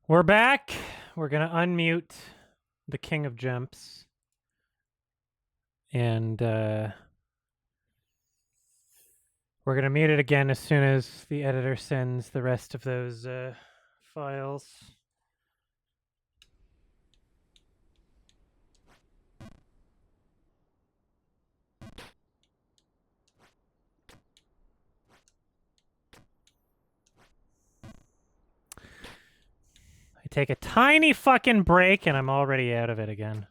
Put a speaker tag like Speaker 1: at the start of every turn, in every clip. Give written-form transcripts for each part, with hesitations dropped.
Speaker 1: We're back. We're going to unmute the king of jumps. And we're going to mute it again as soon as the editor sends the rest of those files. I take a tiny fucking break and I'm already out of it again.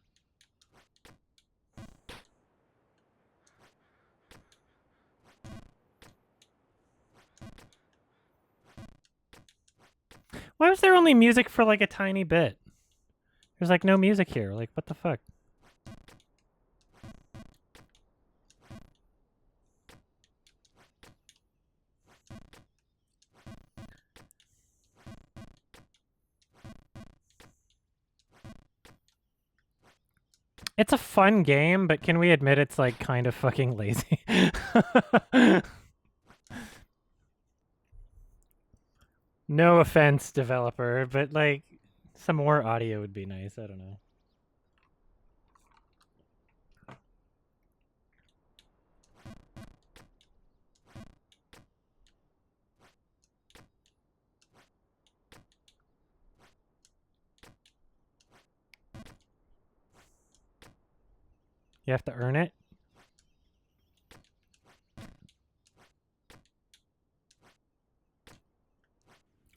Speaker 1: Why was there only music for like a tiny bit? There's like no music here. Like, what the fuck? It's a fun game, but can we admit it's like kind of fucking lazy? No offense, developer, but like some more audio would be nice. I don't know. You have to earn it?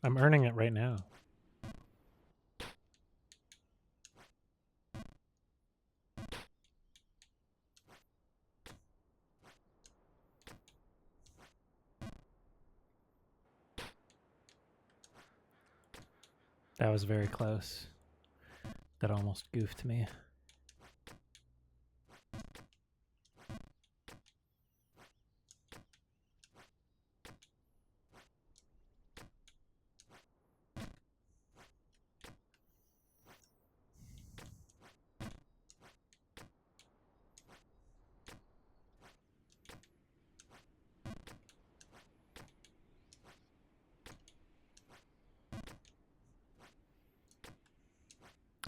Speaker 1: I'm earning it right now. That was very close. That almost goofed me.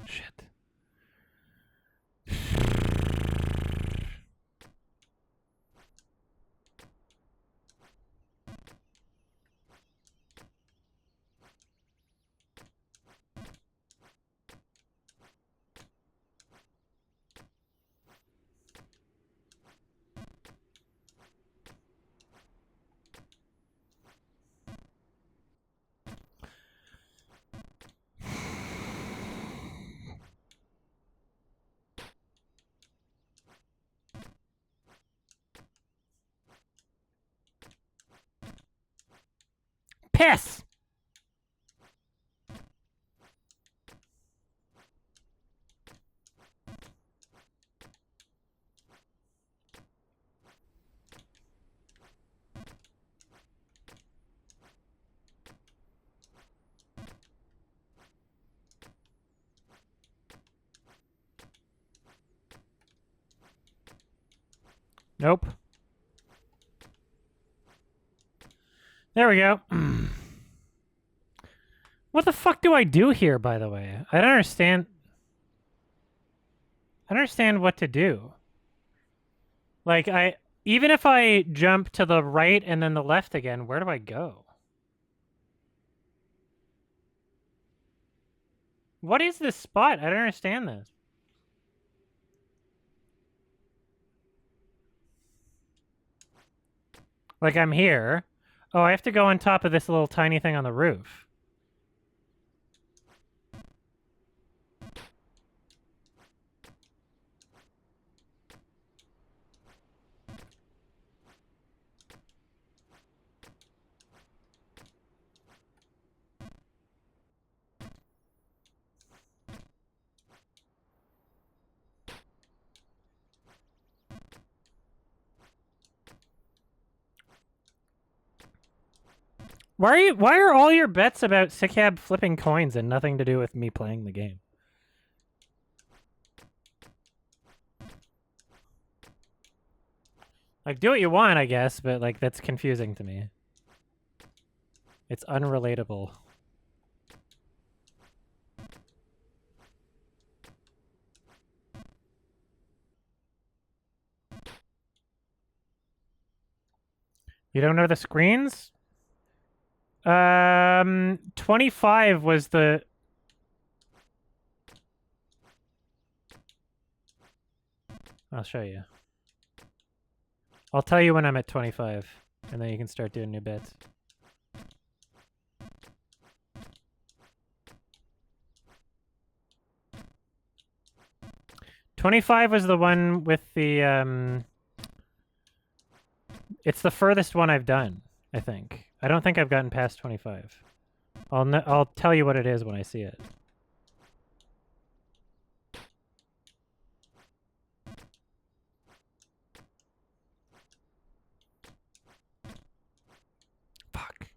Speaker 1: Shit. Piss! Nope. There we go. What the fuck do I do here, by the way? I don't understand. I don't understand what to do. Like, even if I jump to the right and then the left again, where do I go? What is this spot? I don't understand this. Like, I'm here. Oh, I have to go on top of this little tiny thing on the roof. Why are all your bets about Sickab flipping coins and nothing to do with me playing the game? Like, do what you want, I guess, but like that's confusing to me. It's unrelatable. You don't know the screens? 25 was the... I'll show you. I'll tell you when I'm at 25, and then you can start doing new bits. $25 was the one with the, it's the furthest one I've done, I think. I don't think I've gotten past 25. I'll tell you what it is when I see it. Fuck.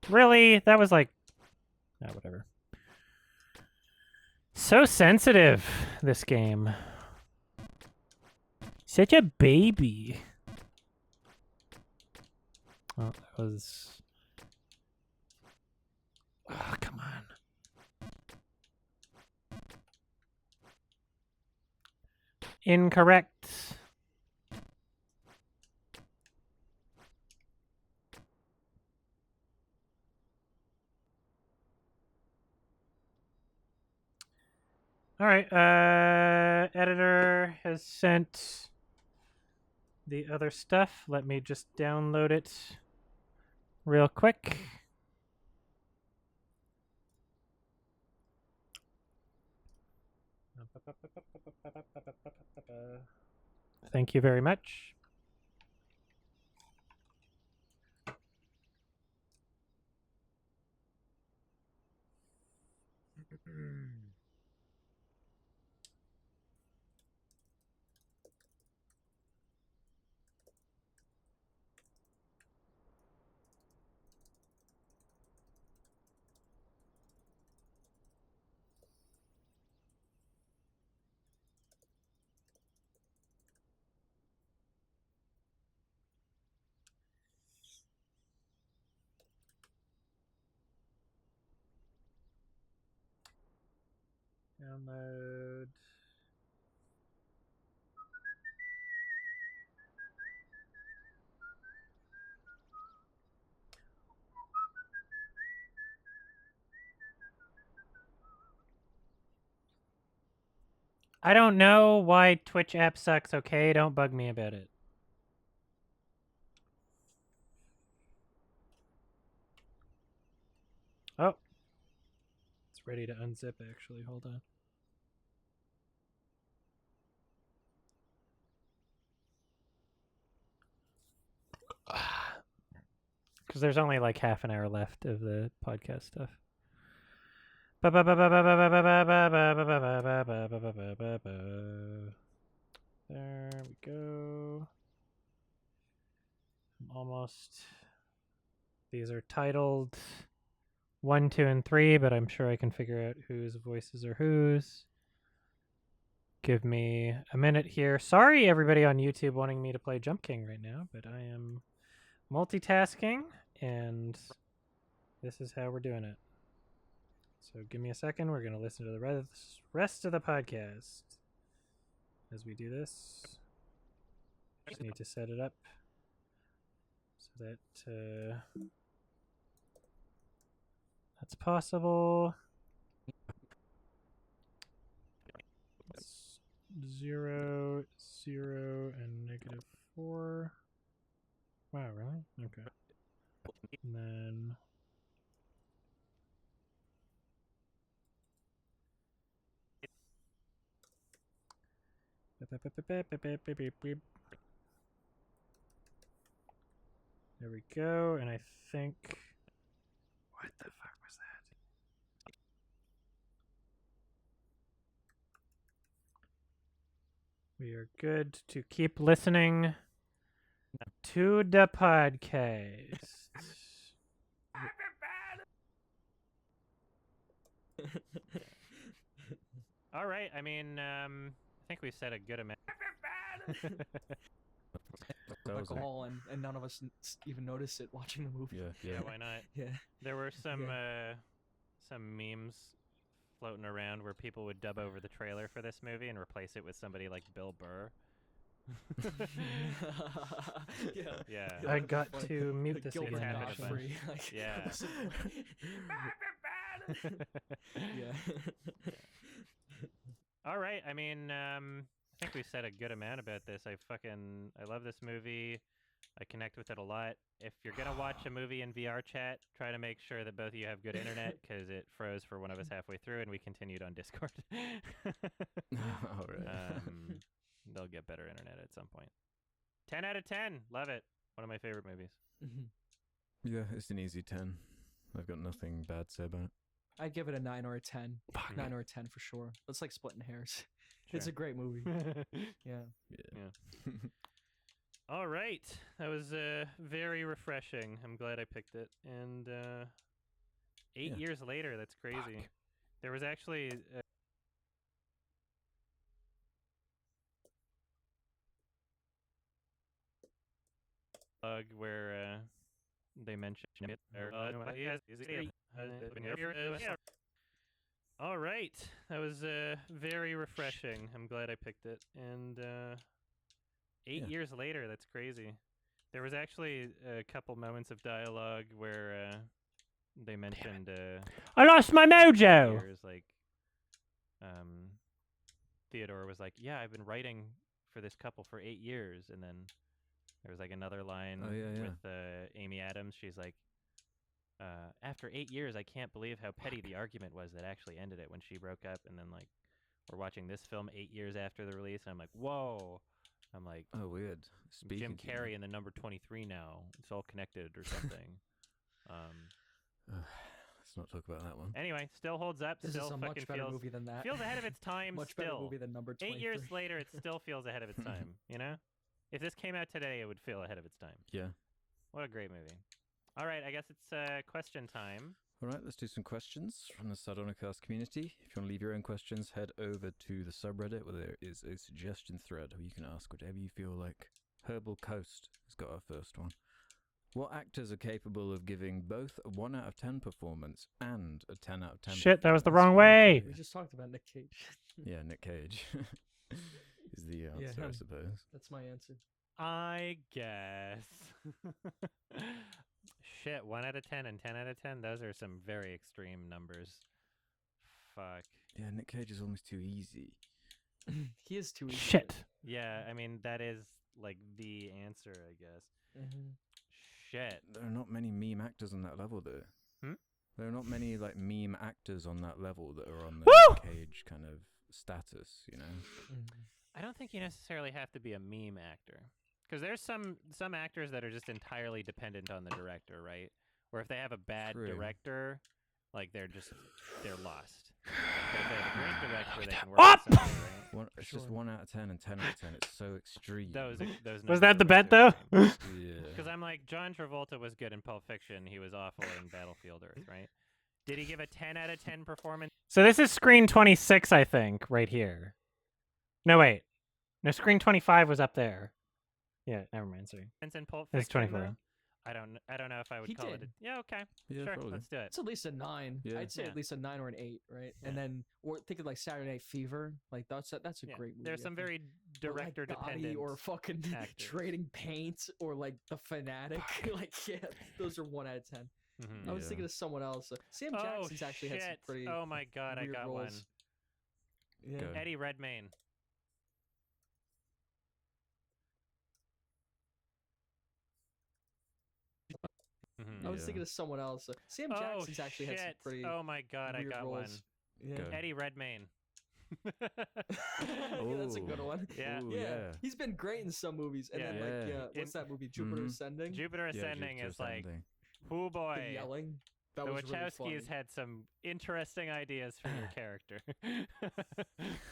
Speaker 1: Really? That was like... Ah, whatever. So sensitive, this game. Such a baby. Oh, that was... Oh, come on. Incorrect. All right, editor has sent the other stuff. Let me just download it real quick. Thank you very much. Download. I don't know why Twitch app sucks, okay? Don't bug me about it. Oh. It's ready to unzip, actually. Hold on. Because there's only like half an hour left of the podcast stuff. There we go. I'm almost... These are titled 1, 2, and 3, but I'm sure I can figure out whose voices are whose. Give me a minute here. Sorry, everybody on YouTube wanting me to play Jump King right now, but I am multitasking, and this is how we're doing it. So give me a second. We're going to listen to the rest of the podcast as we do this. Just need to set it up so that that's possible. It's 0, 0, and -4. Wow, really? Okay. And then... There we go, and I think... What the fuck was that? We are good to keep listening to the podcast. All right, I mean, I think we said a good amount.
Speaker 2: alcohol, and none of us even noticed it watching the movie.
Speaker 1: Yeah, why not?
Speaker 2: Yeah.
Speaker 1: There were some memes floating around where people would dub over the trailer for this movie and replace it with somebody like Bill Burr.
Speaker 2: Yeah.
Speaker 1: I got to
Speaker 2: mute this
Speaker 1: Gilbert
Speaker 2: again.
Speaker 1: Godfrey. Yeah.
Speaker 2: Yeah.
Speaker 1: All right. I mean, I think we said a good amount about this. I love this movie. I connect with it a lot. If you're gonna watch a movie in VR chat, try to make sure that both of you have good internet, because it froze for one of us halfway through, and we continued on Discord.
Speaker 3: All right.
Speaker 1: They'll get better internet at some point. 10 out of 10. Love it. One of my favorite movies.
Speaker 3: Yeah, it's an easy 10. I've got nothing bad to say about it.
Speaker 2: I'd give it a 9 or a 10.
Speaker 3: Fuck.
Speaker 2: 9 or a 10 for sure. It's like splitting hairs.
Speaker 1: Sure.
Speaker 2: It's a great movie. Yeah.
Speaker 1: All right. That was very refreshing. I'm glad I picked it. And 8 years later, that's crazy.
Speaker 3: Fuck.
Speaker 1: There was actually where they mentioned it. All right. That was very refreshing. I'm glad I picked it. And 8 years later, that's crazy. There was actually a couple moments of dialogue where they mentioned
Speaker 4: I lost my mojo.
Speaker 1: years, like Theodore was like, "Yeah, I've been writing for this couple for 8 years," and then there was like another line with Amy Adams. She's like, "After 8 years, I can't believe how petty the argument was that actually ended it when she broke up." And then like we're watching this film 8 years after the release, and I'm like, "Whoa!" I'm like,
Speaker 3: "Oh, weird."
Speaker 1: Jim Carrey in the number 23 now. It's all connected or something.
Speaker 3: Let's not talk about that one.
Speaker 1: Anyway, still holds up.
Speaker 2: This
Speaker 1: still
Speaker 2: is a much better movie than that.
Speaker 1: Feels ahead of its time.
Speaker 2: Much
Speaker 1: still.
Speaker 2: better movie than number 23.
Speaker 1: 8 years later, it still feels ahead of its time. You know, if this came out today, it would feel ahead of its time.
Speaker 3: Yeah.
Speaker 1: What a great movie. All right, I guess it's question time.
Speaker 3: All right, let's do some questions from the Sardonicast community. If you want to leave your own questions, head over to the subreddit where there is a suggestion thread where you can ask whatever you feel like. Herbal Coast has got our first one. What actors are capable of giving both a 1 out of 10 performance and a 10 out of 10?
Speaker 4: Shit, that was the wrong way.
Speaker 2: We just talked about Nick Cage.
Speaker 3: Yeah, Nick Cage is the answer, I suppose.
Speaker 2: That's my answer.
Speaker 1: I guess. Shit, 1 out of 10 and 10 out of 10. Those are some very extreme numbers. Fuck.
Speaker 3: Yeah, Nick Cage is almost too easy.
Speaker 2: He is too easy.
Speaker 4: Shit.
Speaker 1: Yeah, I mean, that is like the answer, I guess. Shit.
Speaker 3: There are not many meme actors on that level, though. There are not many like meme actors on that level that are on the Nick Cage kind of status, you know?
Speaker 1: I don't think you necessarily have to be a meme actor. Because there's some actors that are just entirely dependent on the director, right? Where if they have a bad director, like they're lost. But if they have a great director, they can work with somebody, right?
Speaker 3: It's just 1 out of 10 and 10 out of 10. It's so extreme.
Speaker 1: Those
Speaker 4: Was that the bet, though?
Speaker 3: Yeah.
Speaker 1: Because I'm like, John Travolta was good in Pulp Fiction. He was awful in Battlefield Earth, right? Did he give a 10 out of 10 performance?
Speaker 4: So this is screen 26, I think, right here. No, wait. No, screen 25 was up there. Yeah, never mind, sorry.
Speaker 1: In Pulp Fiction,
Speaker 4: It's 24.
Speaker 1: though? I don't know if I would call it. Yeah, okay.
Speaker 3: Yeah,
Speaker 1: sure,
Speaker 3: probably.
Speaker 1: let's do it.
Speaker 2: It's at least a 9.
Speaker 3: Yeah.
Speaker 2: I'd say at least a 9 or an 8, right? And then we're thinking like Saturday Night Fever. Like that's a great movie.
Speaker 1: There's some very director dependent
Speaker 2: or fucking
Speaker 1: actors.
Speaker 2: Trading Paint or like The Fanatic. Like those are 1 out of 10. I was thinking of someone else. Sam Jackson's actually had some pretty.
Speaker 1: Oh my god, I got
Speaker 2: roles.
Speaker 1: one.
Speaker 2: Yeah.
Speaker 1: Eddie Redmayne.
Speaker 2: I was thinking of someone else. Sam Jackson's actually had some pretty.
Speaker 1: Oh my god, I got
Speaker 2: roles.
Speaker 1: one.
Speaker 2: Yeah.
Speaker 1: Eddie Redmayne.
Speaker 2: That's a good one.
Speaker 1: Yeah.
Speaker 3: Ooh,
Speaker 2: yeah. He's been great in some movies. And then what's that movie? Jupiter Ascending?
Speaker 1: Jupiter Ascending is like, oh boy.
Speaker 2: The yelling.
Speaker 1: The
Speaker 2: was
Speaker 1: Wachowskis
Speaker 2: really
Speaker 1: had some interesting ideas for your character.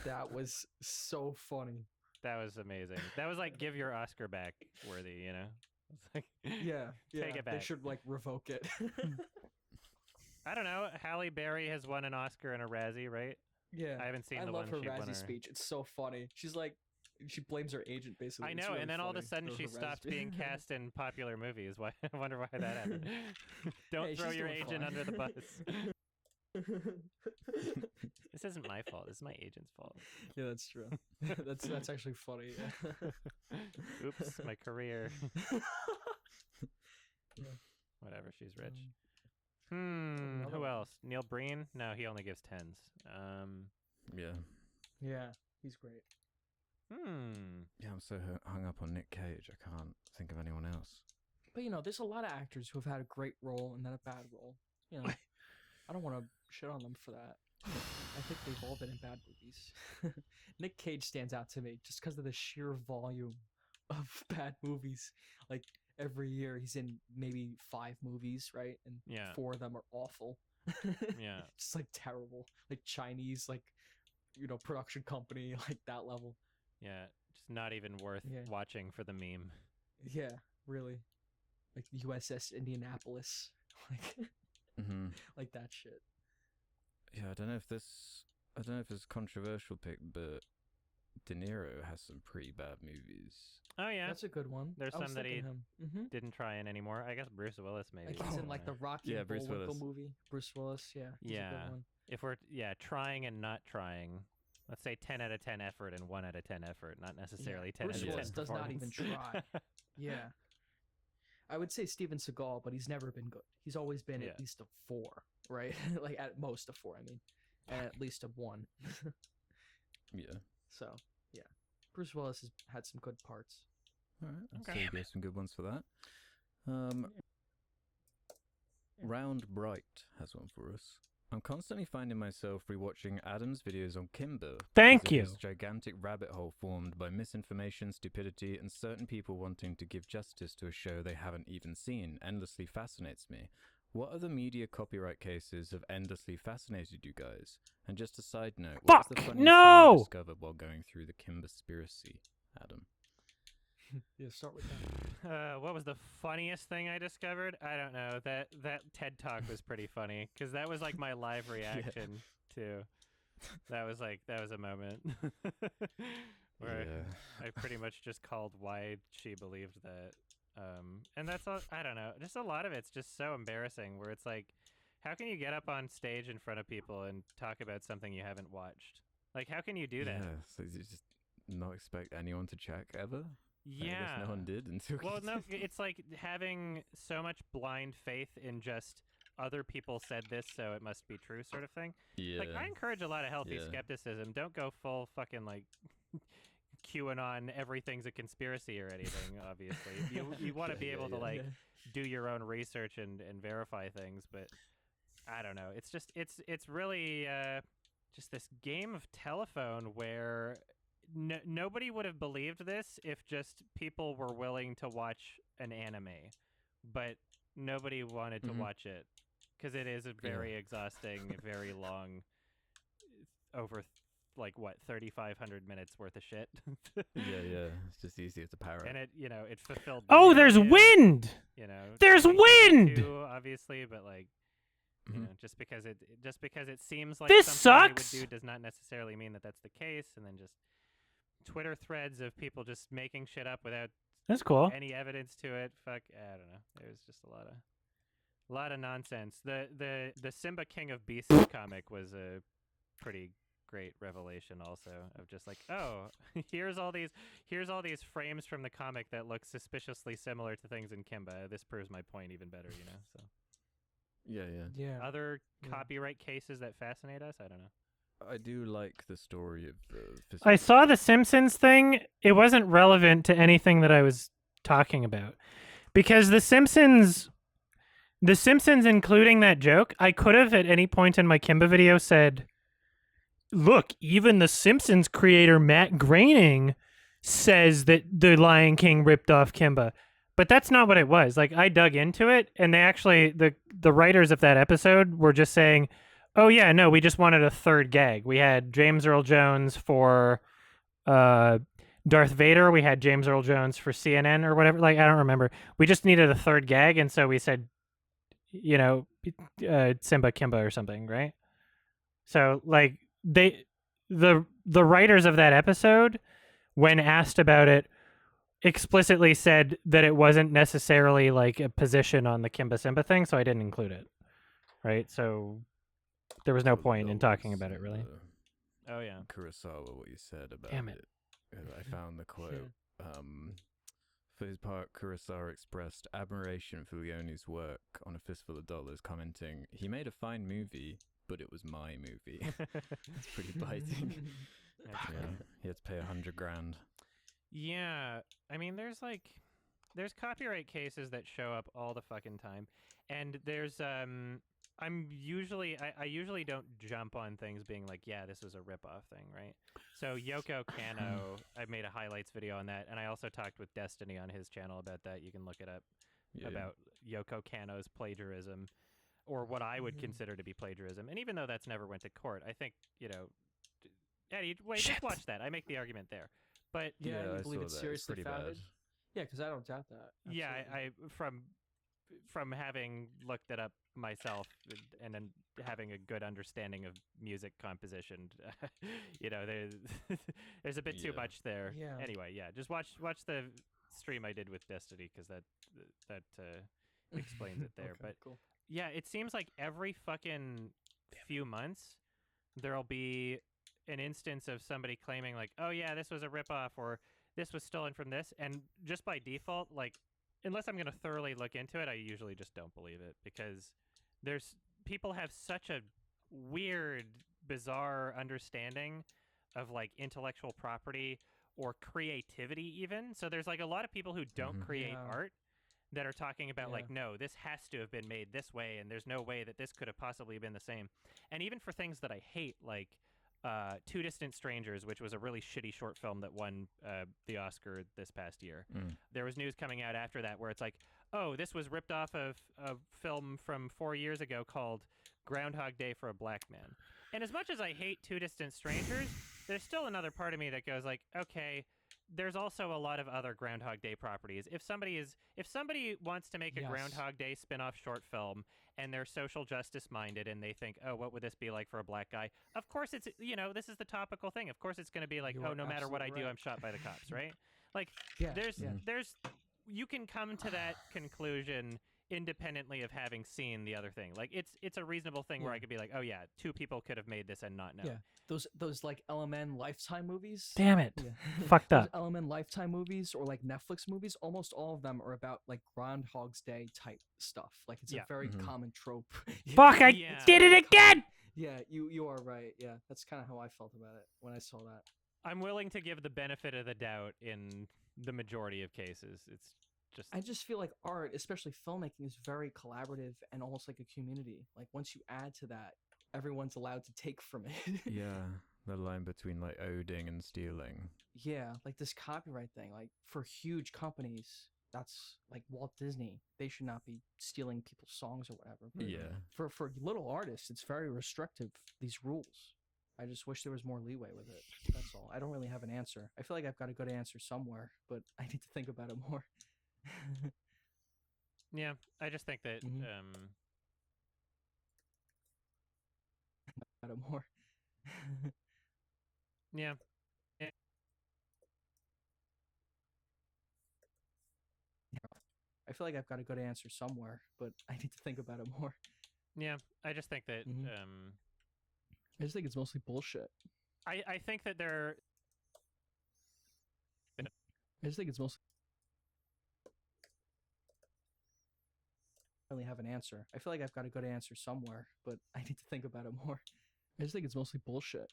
Speaker 2: That was so funny.
Speaker 1: That was amazing. That was like give your Oscar back worthy, you know? It's like,
Speaker 2: take
Speaker 1: it back.
Speaker 2: They should like revoke it.
Speaker 1: I don't know. Halle Berry has won an Oscar and a Razzie, right?
Speaker 2: Yeah.
Speaker 1: I haven't seen
Speaker 2: I
Speaker 1: the
Speaker 2: love
Speaker 1: one
Speaker 2: her
Speaker 1: she won
Speaker 2: Razzie speech. It's so funny. She's like, She blames her agent basically.
Speaker 1: I
Speaker 2: It's
Speaker 1: know,
Speaker 2: really
Speaker 1: and then all of a
Speaker 2: funny,
Speaker 1: sudden
Speaker 2: or
Speaker 1: she
Speaker 2: her
Speaker 1: stopped
Speaker 2: resume.
Speaker 1: being cast in popular movies. Why? I wonder why that happened. Don't
Speaker 2: Hey,
Speaker 1: throw
Speaker 2: she's
Speaker 1: your
Speaker 2: doing
Speaker 1: agent
Speaker 2: fine.
Speaker 1: under the bus. This isn't my fault. This is my agent's fault.
Speaker 2: Yeah, that's true. That's actually funny. Yeah.
Speaker 1: Oops, my career.
Speaker 2: Yeah.
Speaker 1: Whatever, she's rich.
Speaker 2: another
Speaker 1: Who
Speaker 2: one.
Speaker 1: else? Neil Breen? No, he only gives tens.
Speaker 3: Yeah.
Speaker 2: Yeah, he's great.
Speaker 3: Yeah, I'm so hung up on Nick Cage. I can't think of anyone else.
Speaker 2: But there's a lot of actors who have had a great role and then a bad role. I don't want to shit on them for that. I think they've all been in bad movies. Nick Cage stands out to me just because of the sheer volume of bad movies. Like every year, he's in maybe 5 movies, right? And
Speaker 1: Yeah.
Speaker 2: 4 of them are awful.
Speaker 1: Yeah.
Speaker 2: Just like terrible, like Chinese, like production company, like that level.
Speaker 1: Yeah, just not even worth
Speaker 2: Yeah.
Speaker 1: watching for the meme.
Speaker 2: Yeah, really. Like USS Indianapolis, like like that shit.
Speaker 3: Yeah, I don't know if it's a controversial pick, but De Niro has some pretty bad movies.
Speaker 1: Oh yeah,
Speaker 2: That's a good one.
Speaker 1: There's
Speaker 2: I was
Speaker 1: some that
Speaker 2: thinking
Speaker 1: he
Speaker 2: him.
Speaker 1: didn't try in anymore. I guess Bruce Willis maybe.
Speaker 2: Like he's
Speaker 1: I
Speaker 2: in like the
Speaker 1: don't know.
Speaker 2: Rocky
Speaker 3: Yeah,
Speaker 2: and
Speaker 3: Bruce
Speaker 2: Bullwinkle
Speaker 3: Willis.
Speaker 2: movie. Bruce Willis, yeah. He's a good one.
Speaker 1: If we're trying and not trying, let's say 10 out of 10 effort and 1 out of 10 effort, not necessarily 10
Speaker 2: Bruce
Speaker 1: out of 10
Speaker 2: Willis does not even
Speaker 1: performance.
Speaker 2: try. Yeah. I would say Steven Seagal, but he's never been good. He's always been
Speaker 1: Yeah.
Speaker 2: at least a 4, right? Like at most a 4, I mean. And at least a 1.
Speaker 3: Yeah.
Speaker 2: So, yeah. Bruce Willis has had some good parts.
Speaker 3: All right. I'd
Speaker 1: Okay.
Speaker 3: say we gave some good ones for that. Round Bright has one for us. I'm constantly finding myself rewatching Adam's videos on Kimber.
Speaker 4: Thank
Speaker 3: because of
Speaker 4: you.
Speaker 3: This gigantic rabbit hole formed by misinformation, stupidity, and certain people wanting to give justice to a show they haven't even seen endlessly fascinates me. What other media copyright cases have endlessly fascinated you guys? And just a side note, what was the
Speaker 4: Fuck,
Speaker 3: funniest thing
Speaker 4: no!
Speaker 3: you discovered while going through the Kimberspiracy, Adam?
Speaker 2: Yeah, start with that.
Speaker 1: What was the funniest thing I discovered? I don't know. That TED Talk was pretty funny because that was like my live reaction to. That was a moment where I pretty much just called why she believed that. And that's all. I don't know. Just a lot of it's just so embarrassing. Where it's like, how can you get up on stage in front of people and talk about something you haven't watched? Like, how can you do that?
Speaker 3: Yeah, so you just not expect anyone to check ever? I
Speaker 1: Yeah.
Speaker 3: guess no one did until.
Speaker 1: Well, no, it's like having so much blind faith in just other people said this, so it must be true, sort of thing.
Speaker 3: Yeah.
Speaker 1: Like, I encourage a lot of healthy
Speaker 3: Yeah.
Speaker 1: skepticism. Don't go full fucking like QAnon, everything's a conspiracy or anything. Obviously, you want to be able to like do your own research and verify things, but I don't know. It's just it's really just this game of telephone where nobody would have believed this if just people were willing to watch an anime, but nobody wanted to watch it because it is a very exhausting, very long, over like what 3,500 minutes worth of shit.
Speaker 3: yeah. It's just easier to parrot.
Speaker 1: And it fulfilled.
Speaker 4: Oh, there's
Speaker 1: narrative,
Speaker 4: wind! There's wind!
Speaker 1: Too, obviously, but like. You know, just because it seems like
Speaker 4: This
Speaker 1: something
Speaker 4: sucks!
Speaker 1: they would do does not necessarily mean that that's the case. And then just Twitter threads of people just making shit up without
Speaker 4: That's cool.
Speaker 1: any evidence to it. Fuck, I don't know. There was just a lot of nonsense. The Simba King of Beasts comic was a pretty great revelation also of just like, oh, here's all these frames from the comic that look suspiciously similar to things in Kimba. This proves my point even better, so.
Speaker 3: Yeah.
Speaker 1: Other copyright cases that fascinate us? I don't know.
Speaker 3: I do like the story of.
Speaker 4: I saw the Simpsons thing. It wasn't relevant to anything that I was talking about. Because the Simpsons including that joke, I could have at any point in my Kimba video said, look, even the Simpsons creator Matt Groening says that the Lion King ripped off Kimba. But that's not what it was. Like, I dug into it, and they actually, the writers of that episode were just saying, oh, yeah, no, we just wanted a third gag. We had James Earl Jones for Darth Vader. We had James Earl Jones for CNN or whatever. Like, I don't remember. We just needed a third gag, and so we said, Simba Kimba or something, right? So, like, the writers of that episode when asked about it, explicitly said that it wasn't necessarily like a position on the Kimba Simba thing, so I didn't include it. Right? So there was no
Speaker 3: Thought the
Speaker 4: point in talking
Speaker 3: dollars
Speaker 4: about it,
Speaker 3: and
Speaker 4: really.
Speaker 3: the
Speaker 1: Oh yeah.
Speaker 3: Kurosawa, what you said about
Speaker 4: Damn it.
Speaker 3: I found the quote. For his part, Kurosawa expressed admiration for Leone's work on A Fistful of Dollars, commenting, "He made a fine movie, but it was my movie." It's pretty biting.
Speaker 1: That's
Speaker 3: Yeah,
Speaker 1: funny.
Speaker 3: he had to pay $100,000.
Speaker 1: Yeah, I mean, there's copyright cases that show up all the fucking time, and there's I usually don't jump on things being like, yeah, this is a ripoff thing, right? So Yoko Kanno, I made a highlights video on that, and I also talked with Destiny on his channel about that. You can look it up
Speaker 3: Yeah,
Speaker 1: about Yoko Kanno's plagiarism, or what I would
Speaker 2: Mhm.
Speaker 1: consider to be plagiarism. And even though that's never went to court, I think Eddie, wait,
Speaker 4: Shit.
Speaker 1: just watch that. I make the argument there. But
Speaker 2: Yeah,
Speaker 3: I
Speaker 2: you believe
Speaker 3: saw
Speaker 2: it's
Speaker 3: that.
Speaker 2: seriously
Speaker 3: pretty
Speaker 2: founded?
Speaker 3: bad.
Speaker 2: Yeah, because I don't doubt that.
Speaker 1: yeah,
Speaker 2: Absolutely.
Speaker 1: I from having looked it up myself and then having a good understanding of music composition, there's there's a bit too
Speaker 3: Yeah.
Speaker 1: much there.
Speaker 2: Yeah.
Speaker 1: Anyway, yeah, just watch the stream I did with Destiny because that explains it there.
Speaker 2: Okay,
Speaker 1: But
Speaker 2: cool.
Speaker 1: yeah, it seems like every fucking few months there'll be an instance of somebody claiming like, oh yeah, this was a ripoff or this was stolen from this, and just by default, like, unless I'm gonna thoroughly look into it, I usually just don't believe it because there's people have such a weird, bizarre understanding of like intellectual property or creativity even. So there's like a lot of people who don't
Speaker 3: Mhm.
Speaker 1: create
Speaker 2: Yeah.
Speaker 1: art that are talking about
Speaker 2: Yeah.
Speaker 1: like, no, this has to have been made this way and there's no way that this could have possibly been the same. And even for things that I hate, like Two Distant Strangers, which was a really shitty short film that won the Oscar this past year.
Speaker 3: Mm.
Speaker 1: There was news coming out after that where it's like, oh, this was ripped off of a film from 4 years ago called Groundhog Day for a Black Man. And as much as I hate Two Distant Strangers, there's still another part of me that goes like, okay, there's also a lot of other Groundhog Day properties. If somebody wants to make a
Speaker 2: Yes.
Speaker 1: Groundhog Day spin-off short film and they're social justice minded and they think, oh, what would this be like for a black guy? Of course it's, this is the topical thing. Of course it's going to be like,
Speaker 2: You
Speaker 1: oh,
Speaker 2: are
Speaker 1: no matter what I
Speaker 2: absolutely
Speaker 1: do,
Speaker 2: right.
Speaker 1: I'm shot by the cops, right? Like
Speaker 2: Yeah.
Speaker 1: there's
Speaker 2: yeah.
Speaker 1: there's you can come to that conclusion independently of having seen the other thing. Like it's a reasonable thing where
Speaker 2: Yeah.
Speaker 1: I could be like, oh yeah, two people could have made this and not know.
Speaker 2: Yeah. Those like LMN Lifetime movies.
Speaker 4: Damn it.
Speaker 2: Yeah.
Speaker 4: Fucked
Speaker 2: Those
Speaker 4: up.
Speaker 2: LMN Lifetime movies or like Netflix movies, almost all of them are about like Groundhog's Day type stuff. Like it's
Speaker 1: Yeah.
Speaker 2: a very
Speaker 3: Mhm.
Speaker 2: common trope.
Speaker 4: Fuck, I
Speaker 1: Yeah.
Speaker 4: did it again!
Speaker 2: Yeah, you are right. Yeah, that's kind of how I felt about it when I saw that.
Speaker 1: I'm willing to give the benefit of the doubt in the majority of cases. It's just
Speaker 2: I just feel like art, especially filmmaking, is very collaborative and almost like a community. Like once you add to that, everyone's allowed to take from it.
Speaker 3: Yeah, the line between like owning and stealing.
Speaker 2: Yeah, like this copyright thing, like for huge companies, that's like Walt Disney. They should not be stealing people's songs or whatever. But
Speaker 3: Yeah.
Speaker 2: for little artists, it's very restrictive, these rules. I just wish there was more leeway with it. That's all. I don't really have an answer. I feel like I've got a good answer somewhere, but I need to think about it more.
Speaker 1: yeah. I just think that
Speaker 2: Mhm. About it more.
Speaker 1: yeah.
Speaker 2: I feel like I've got a good answer somewhere, but I need to think about it more.
Speaker 1: Yeah. I just think that
Speaker 2: Mhm. I just think it's mostly bullshit.
Speaker 1: I think that there
Speaker 2: I just think it's mostly. I don't really have an answer. I feel like I've got a good answer somewhere, but I need to think about it more. I just think it's mostly bullshit.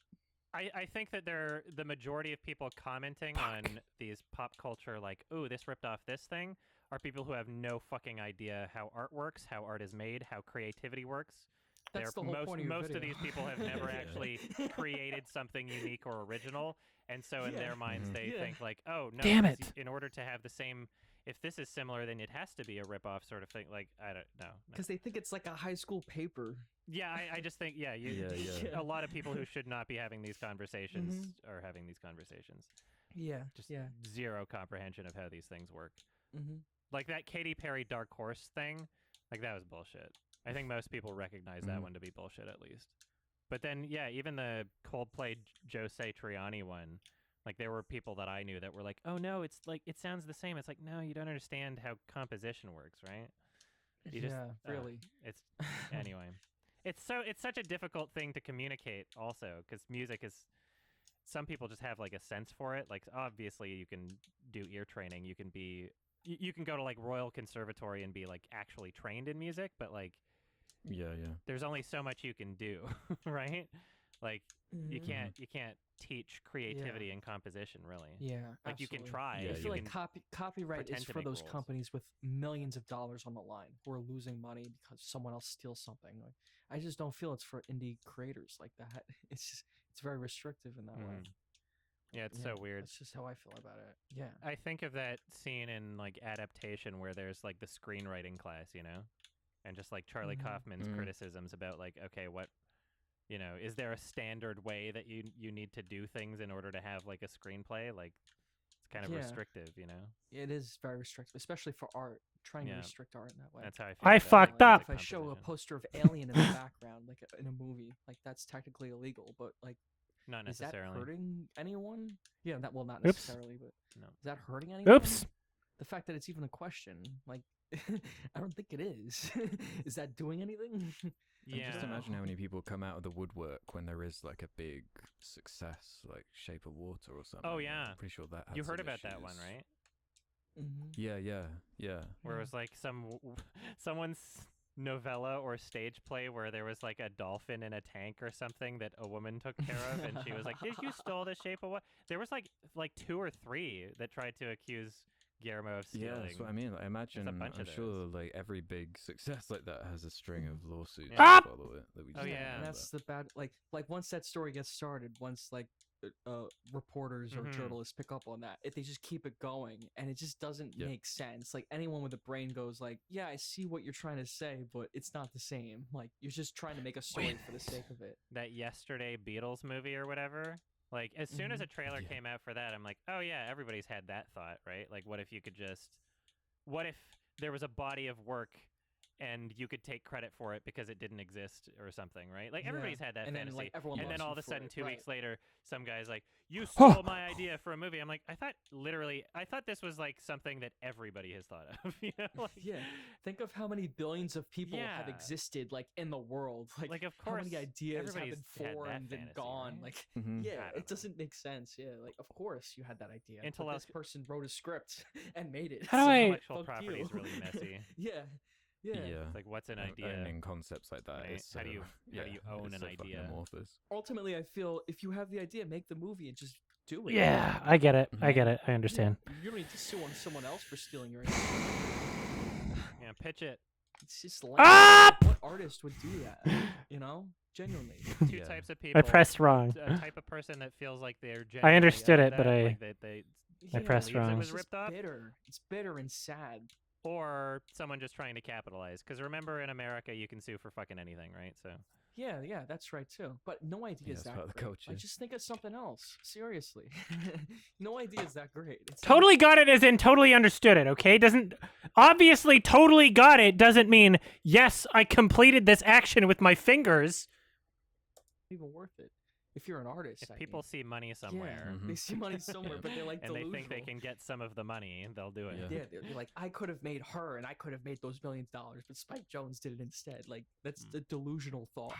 Speaker 1: I think that the majority of people commenting on these pop culture like, ooh, this ripped off this thing are people who have no fucking idea how art works, how art is made, how creativity works.
Speaker 2: That's the whole point of your
Speaker 1: most
Speaker 2: video.
Speaker 1: of these people have never
Speaker 3: Yeah.
Speaker 1: actually created something unique or original, and so in
Speaker 2: Yeah.
Speaker 1: their minds
Speaker 3: Mhm.
Speaker 1: they
Speaker 2: Yeah.
Speaker 1: think like, oh no,
Speaker 4: Damn
Speaker 1: 'cause
Speaker 4: it.
Speaker 1: in order to have the same, if this is similar, then it has to be a ripoff sort of thing. Like I don't know. No.
Speaker 2: Because they think it's like a high school paper.
Speaker 1: Yeah, I just think
Speaker 3: Yeah, yeah.
Speaker 2: Yeah.
Speaker 1: a lot of people who should not be having these conversations are having these conversations.
Speaker 2: Yeah.
Speaker 1: Just
Speaker 2: Yeah.
Speaker 1: zero comprehension of how these things work.
Speaker 2: Mm-hmm.
Speaker 1: Like that Katy Perry Dark Horse thing, like that was bullshit. I think most people recognize that
Speaker 3: Mhm.
Speaker 1: one to be bullshit at least. But then, yeah, even the Coldplay Jose Triani one, Like there were people that I knew that were like, "Oh no, it's like it sounds the same." It's like, "No, you don't understand how composition works, right?" You just
Speaker 2: really.
Speaker 1: it's anyway. It's such a difficult thing to communicate also cuz music is some people just have like a sense for it. Like obviously you can do ear training, you can go to like Royal Conservatory and be like actually trained in music, but like
Speaker 3: Yeah,
Speaker 1: there's only so much you can do, right? Like you
Speaker 2: Mhm.
Speaker 1: can't teach creativity and composition really.
Speaker 2: Yeah,
Speaker 1: Like you can
Speaker 2: absolutely.
Speaker 1: try.
Speaker 3: Yeah,
Speaker 2: I
Speaker 1: you
Speaker 2: feel like
Speaker 1: can
Speaker 2: copyright is
Speaker 1: pretend to
Speaker 2: for
Speaker 1: make
Speaker 2: those
Speaker 1: rules.
Speaker 2: companies with millions of dollars on the line who are losing money because someone else steals something. Like, I just don't feel it's for indie creators like that. It's very restrictive in that way.
Speaker 1: Mhm. Yeah, it's
Speaker 2: Yeah,
Speaker 1: so weird.
Speaker 2: that's just how I feel about it. Yeah.
Speaker 1: I think of that scene in like adaptation where there's like the screenwriting class, you know, and just like Charlie
Speaker 2: Mhm.
Speaker 1: Kaufman's
Speaker 3: Mm.
Speaker 1: criticisms about like, okay, what, you know, is there a standard way that you need to do things in order to have like a screenplay? Like, it's kind of
Speaker 2: Yeah.
Speaker 1: restrictive, you know.
Speaker 2: It is very restrictive, especially for art. Trying to
Speaker 1: Yeah.
Speaker 2: restrict art in that way.
Speaker 1: That's how I feel.
Speaker 4: I
Speaker 1: about,
Speaker 4: fucked
Speaker 1: like,
Speaker 4: up.
Speaker 1: music
Speaker 2: If I show a
Speaker 1: composition.
Speaker 2: poster of Alien in the background, like in a movie, like that's technically illegal. But like,
Speaker 1: Not
Speaker 2: is that
Speaker 1: necessarily.
Speaker 2: hurting anyone? Yeah, that well, not
Speaker 4: Oops.
Speaker 2: necessarily, but
Speaker 1: No.
Speaker 2: is that hurting anyone?
Speaker 4: Oops.
Speaker 2: The fact that it's even a question, like, I don't think it is. Is that doing anything?
Speaker 1: Yeah.
Speaker 3: Just imagine how many people come out of the woodwork when there is like a big success, like Shape of Water or something.
Speaker 1: Oh, yeah.
Speaker 3: I'm pretty sure that. Had
Speaker 1: You heard
Speaker 3: some
Speaker 1: about that one,
Speaker 3: issues.
Speaker 1: right?
Speaker 2: Mm-hmm.
Speaker 3: Yeah.
Speaker 1: Where it was like someone's novella or stage play where there was like a dolphin in a tank or something that a woman took care of, and she was like, "Did you stole the Shape of what?" There was like 2 or 3 that tried to accuse Guillermo of stealing.
Speaker 3: Yeah, that's what I mean. Like, imagine,
Speaker 1: bunch
Speaker 3: I'm
Speaker 1: of
Speaker 3: sure
Speaker 1: those.
Speaker 3: like every big success like that has a string of lawsuits
Speaker 1: Yeah.
Speaker 3: that follow it. That we
Speaker 1: Oh,
Speaker 3: just
Speaker 1: yeah.
Speaker 3: don't know
Speaker 2: And that's the bad. Like once that story gets started, once like reporters or
Speaker 1: Mhm.
Speaker 2: journalists pick up on that, if they just keep it going, and it just doesn't
Speaker 3: Yeah.
Speaker 2: make sense. Like anyone with a brain goes like, yeah, I see what you're trying to say, but it's not the same. Like you're just trying to make a story for the sake of it.
Speaker 1: That Yesterday Beatles movie or whatever. Like as soon as a trailer
Speaker 3: Yeah.
Speaker 1: came out for that, I'm like, "Oh yeah, everybody's had that thought, right? Like what if you could just what if there was a body of work and you could take credit for it because it didn't exist or something, right? Like
Speaker 2: Yeah.
Speaker 1: everybody's had that
Speaker 2: And then,
Speaker 1: fantasy.
Speaker 2: like, everyone
Speaker 1: and then
Speaker 2: loves
Speaker 1: all
Speaker 2: you
Speaker 1: of a
Speaker 2: for
Speaker 1: sudden
Speaker 2: it,
Speaker 1: 2
Speaker 2: right.
Speaker 1: weeks later, some guy's like, "You stole my idea for a movie." I'm like, I thought this was like something that everybody has thought of, you know? Like,
Speaker 2: Yeah, think of how many billions of people have
Speaker 1: Yeah.
Speaker 2: existed like in the world. Like,
Speaker 1: of
Speaker 2: how many
Speaker 1: course,
Speaker 2: ideas have
Speaker 1: everybody's
Speaker 2: been
Speaker 1: had that
Speaker 2: formed and
Speaker 1: fantasy,
Speaker 2: gone.
Speaker 1: right?
Speaker 2: Like,
Speaker 3: Mhm.
Speaker 2: yeah,
Speaker 1: I don't
Speaker 2: it
Speaker 1: know.
Speaker 2: doesn't make sense. Yeah, like of course you had that idea, but this
Speaker 1: Intellect-
Speaker 2: person wrote a script and made it.
Speaker 4: How do
Speaker 2: so
Speaker 4: I-
Speaker 1: Intellectual
Speaker 2: fuck
Speaker 1: property is
Speaker 2: you.
Speaker 1: really messy.
Speaker 2: Yeah, yeah.
Speaker 1: It's like, what's an idea?
Speaker 3: Owning concepts like that
Speaker 1: Right?
Speaker 3: is so.
Speaker 1: How do you own
Speaker 3: it's
Speaker 1: an
Speaker 3: so fucking
Speaker 1: idea?
Speaker 3: amorphous.
Speaker 2: Ultimately, I feel if you have the idea, make the movie and just do it.
Speaker 4: Yeah, I get it. I
Speaker 3: Mhm.
Speaker 4: get it. I
Speaker 2: Yeah,
Speaker 4: understand.
Speaker 2: you don't need to sue on someone else for stealing your idea.
Speaker 1: Yeah, pitch it.
Speaker 2: It's just lame.
Speaker 4: Ah!
Speaker 2: What artist would do that? You know, genuinely.
Speaker 1: Two
Speaker 3: Yeah.
Speaker 1: types of people.
Speaker 4: I pressed wrong.
Speaker 1: A type of person that feels like they're
Speaker 4: I
Speaker 1: genuinely
Speaker 4: understood
Speaker 1: owed
Speaker 4: it, but
Speaker 1: that,
Speaker 4: I
Speaker 1: like they
Speaker 2: Yeah,
Speaker 4: pressed
Speaker 1: believes it
Speaker 4: wrong.
Speaker 1: was
Speaker 2: It's just
Speaker 1: ripped off,
Speaker 2: bitter. It's bitter and sad.
Speaker 1: or someone just trying to capitalize. Because remember, in America, you can sue for fucking anything, right? So
Speaker 2: Yeah, that's right too. But no idea is
Speaker 3: it's
Speaker 2: that
Speaker 3: part of the
Speaker 2: great.
Speaker 3: culture.
Speaker 2: Like, just think of something else. Seriously, no idea is that great. It's
Speaker 4: totally got it as in totally understood it, okay? Doesn't obviously totally got it doesn't mean yes, I completed this action with my fingers.
Speaker 2: not even worth it. If you're an artist,
Speaker 1: if
Speaker 2: I
Speaker 1: people
Speaker 2: mean.
Speaker 1: see money somewhere
Speaker 2: Yeah, they see money somewhere, but they're like
Speaker 1: and they
Speaker 2: delusional.
Speaker 1: think they can get some of the money, they'll do it.
Speaker 2: Yeah, they're like, I could have made her, and I could have made those $millions, but Spike Jones did it instead. Like, that's the delusional thought.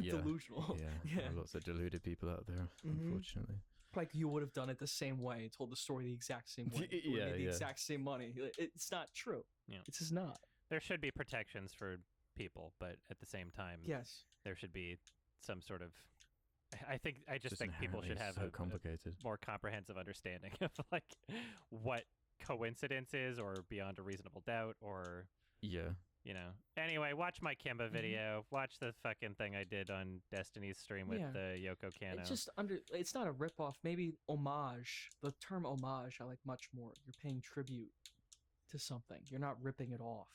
Speaker 3: Yeah.
Speaker 2: Delusional.
Speaker 3: Yeah. There are lots of deluded people out there, unfortunately.
Speaker 2: Like you would have done it the same way, told the story the exact same way, you would have made the exact same money. It's not true.
Speaker 1: Yeah.
Speaker 2: It's just not.
Speaker 1: There should be protections for people, but at the same time,
Speaker 2: Yes.
Speaker 1: there should be some sort of. I just think people
Speaker 3: inherently
Speaker 1: should have
Speaker 3: so
Speaker 1: a
Speaker 3: complicated.
Speaker 1: more comprehensive understanding of like what coincidence is, or beyond a reasonable doubt, or
Speaker 3: Yeah.
Speaker 1: you know. Anyway, watch my Kimba video. Watch the fucking thing I did on Destiny's stream with
Speaker 2: Yeah.
Speaker 1: the Yoko Kanno.
Speaker 2: It's just it's not a ripoff. Maybe homage. The term homage I like much more. You're paying tribute to something. You're not ripping it off.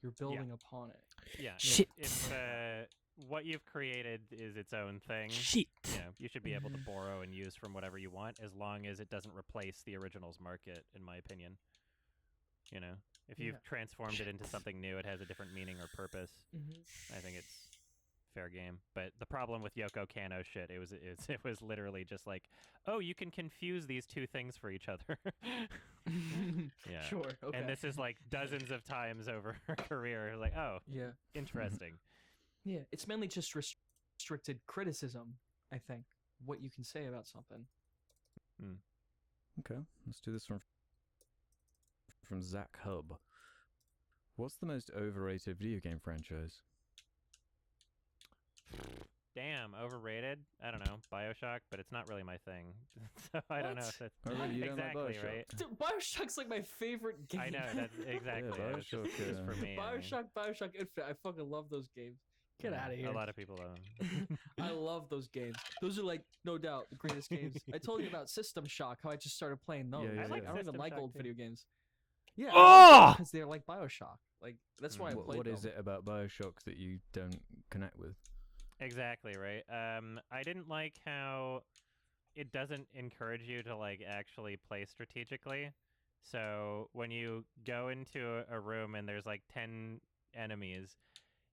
Speaker 2: You're building upon it.
Speaker 1: yeah.
Speaker 4: Shit.
Speaker 1: If what you've created is its own thing,
Speaker 4: Shit.
Speaker 1: you know, you should be able to borrow and use from whatever you want, as long as it doesn't replace the original's market, in my opinion. You know, if you've transformed it into something new, it has a different meaning or purpose. I think it's fair game. But the problem with Yoko Kanno shit, it was literally just like, oh, you can confuse these two things for each other. Yeah.
Speaker 2: Sure. Okay.
Speaker 1: And this is like dozens of times over her career. Like, oh,
Speaker 2: Yeah.
Speaker 1: interesting.
Speaker 2: Yeah. It's mainly just restricted criticism. I think what you can say about something.
Speaker 3: Okay, let's do this from Zach Hub. What's the most overrated video game franchise?
Speaker 1: Damn, overrated. I don't know, BioShock, but it's not really my thing. So I don't know
Speaker 2: What?
Speaker 1: if that's
Speaker 3: Oh, really? You don't like
Speaker 1: exactly
Speaker 3: BioShock?
Speaker 1: right.
Speaker 2: Dude, BioShock's like my favorite game.
Speaker 1: I know that's exactly.
Speaker 3: Yeah,
Speaker 1: it was just,
Speaker 3: BioShock,
Speaker 1: just for me. I mean,
Speaker 2: Bioshock Infinite. I fucking love those games. Get
Speaker 1: yeah,
Speaker 2: out of here.
Speaker 1: A lot of people love them.
Speaker 2: I love those games. Those are like, no doubt, the greatest games. I told you about System Shock, how I just started playing those.
Speaker 3: Yeah,
Speaker 1: I like
Speaker 2: I don't even
Speaker 1: System
Speaker 2: like
Speaker 1: Shock
Speaker 2: old
Speaker 1: too.
Speaker 2: video games. Yeah,
Speaker 4: Oh!
Speaker 2: because they're like Bioshock. Like that's why I played
Speaker 3: What
Speaker 2: them.
Speaker 3: is it about BioShock that you don't connect with?
Speaker 1: Exactly right. I didn't like how it doesn't encourage you to like actually play strategically. So when you go into a room and there's like 10 enemies,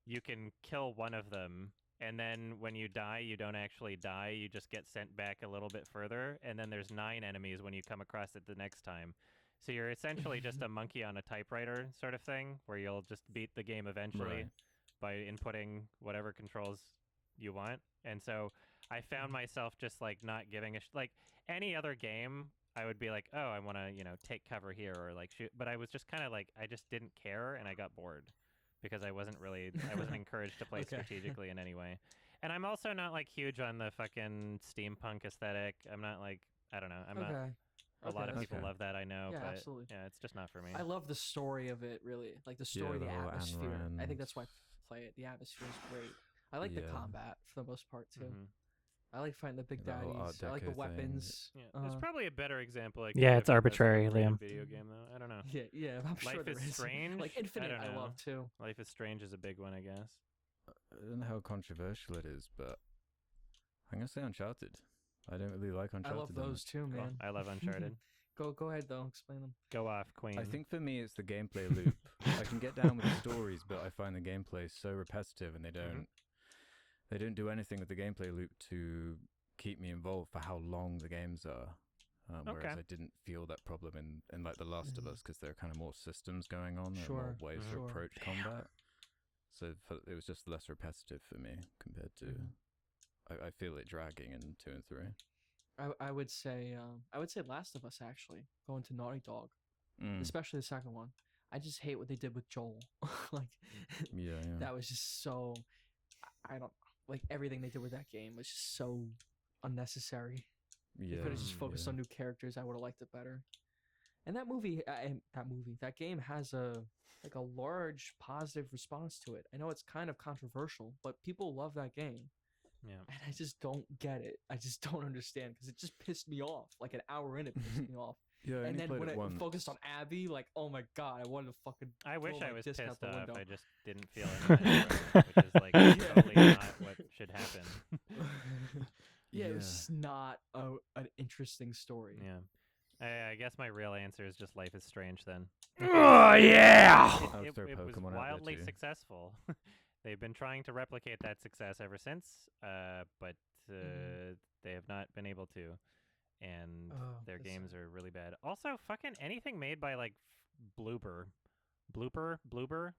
Speaker 1: you can kill one of them, and then when you die, you don't actually die. You just get sent back a little bit further, and then there's 9 enemies when you come across it the next time. So you're essentially just a monkey on a typewriter sort of thing, where you'll just beat the game eventually
Speaker 3: Right.
Speaker 1: by inputting whatever controls you want. And so I found myself just like not giving a like any other game. I would be like, oh, I want to, take cover here or like shoot. But I was just kind of like, I just didn't care, and I got bored because I wasn't encouraged to play
Speaker 2: Okay.
Speaker 1: strategically in any way. And I'm also not like huge on the fucking steampunk aesthetic. I'm not like, I don't know. I'm not.
Speaker 2: Okay.
Speaker 1: A lot of
Speaker 2: that's
Speaker 1: people
Speaker 3: Okay.
Speaker 1: love that, I know,
Speaker 2: Yeah,
Speaker 1: but
Speaker 2: absolutely.
Speaker 1: yeah, it's just not for me.
Speaker 2: I love the story of it, really. Like the story,
Speaker 3: the
Speaker 2: the
Speaker 3: whole Ayn
Speaker 2: atmosphere. I think
Speaker 3: Rand.
Speaker 2: that's why I play it. The atmosphere is great. I like the
Speaker 3: Yeah.
Speaker 2: combat for the most part too.
Speaker 1: Mhm.
Speaker 2: I like fighting the big
Speaker 3: The whole Art
Speaker 2: daddies. I like the
Speaker 3: Deco thing.
Speaker 2: weapons.
Speaker 1: Yeah, there's probably a better example. I could
Speaker 4: Yeah,
Speaker 1: give
Speaker 4: it's
Speaker 1: for best
Speaker 4: arbitrary,
Speaker 1: overrated
Speaker 4: Liam.
Speaker 1: Video game though. I don't know.
Speaker 2: yeah, I'm sure
Speaker 1: Life
Speaker 2: there
Speaker 1: is
Speaker 2: is.
Speaker 1: Strange.
Speaker 2: Like Infinite,
Speaker 1: I, don't
Speaker 2: I
Speaker 1: know.
Speaker 2: love too.
Speaker 1: Life is Strange is a big one, I guess.
Speaker 3: I don't know how controversial it is, but I'm gonna say Uncharted. I don't really like Uncharted.
Speaker 2: I love
Speaker 3: that
Speaker 2: those
Speaker 3: much.
Speaker 2: too,
Speaker 1: Cool.
Speaker 2: man.
Speaker 1: I love Uncharted.
Speaker 2: Go ahead though. Explain them.
Speaker 1: Go off, Queen.
Speaker 3: I think for me it's the gameplay loop. I can get down with the stories, but I find the gameplay so repetitive, and they don't do anything with the gameplay loop to keep me involved for how long the games are. Whereas
Speaker 1: Okay.
Speaker 3: I didn't feel that problem in like The Last of Us, because there are kind of more systems going on, there are more
Speaker 2: Sure,
Speaker 3: ways to
Speaker 2: sure.
Speaker 3: approach combat. So it was just less repetitive for me compared to. I feel it dragging in 2 and 3.
Speaker 2: I would say Last of Us actually going to Naughty Dog, especially the second one. I just hate what they did with Joel. Like
Speaker 3: Yeah, yeah.
Speaker 2: that was just so. I don't like everything they did with that game was just so unnecessary.
Speaker 3: Yeah,
Speaker 2: You could have just focused
Speaker 3: yeah.
Speaker 2: on new characters. I would have liked it better. And that game has a large positive response to it. I know it's kind of controversial, but people love that game.
Speaker 1: Yeah.
Speaker 2: And I just don't get it. I just don't understand because it just pissed me off. Like an hour in, it pissed me off.
Speaker 3: Yeah, I
Speaker 2: And
Speaker 3: only
Speaker 2: then
Speaker 3: played
Speaker 2: when
Speaker 3: it
Speaker 2: it
Speaker 3: once.
Speaker 2: focused on Abby, like, oh my god, I wanted to fucking.
Speaker 1: I wish
Speaker 2: throw
Speaker 1: I
Speaker 2: my
Speaker 1: was
Speaker 2: disc
Speaker 1: pissed
Speaker 2: out the
Speaker 1: off.
Speaker 2: window.
Speaker 1: I just didn't feel anything for it, which is like totally not what should happen.
Speaker 2: Yeah, it was just not an interesting story.
Speaker 1: Yeah. I guess my real answer is just Life is Strange then.
Speaker 4: Oh yeah!
Speaker 3: I'll
Speaker 1: It,
Speaker 3: throw
Speaker 1: it was
Speaker 3: Pokemon out there
Speaker 1: wildly
Speaker 3: too.
Speaker 1: successful. They've been trying to replicate that success ever since, but they have not been able to. And
Speaker 2: Oh,
Speaker 1: their
Speaker 2: that's
Speaker 1: games are really bad. Also, fucking anything made by like Bloober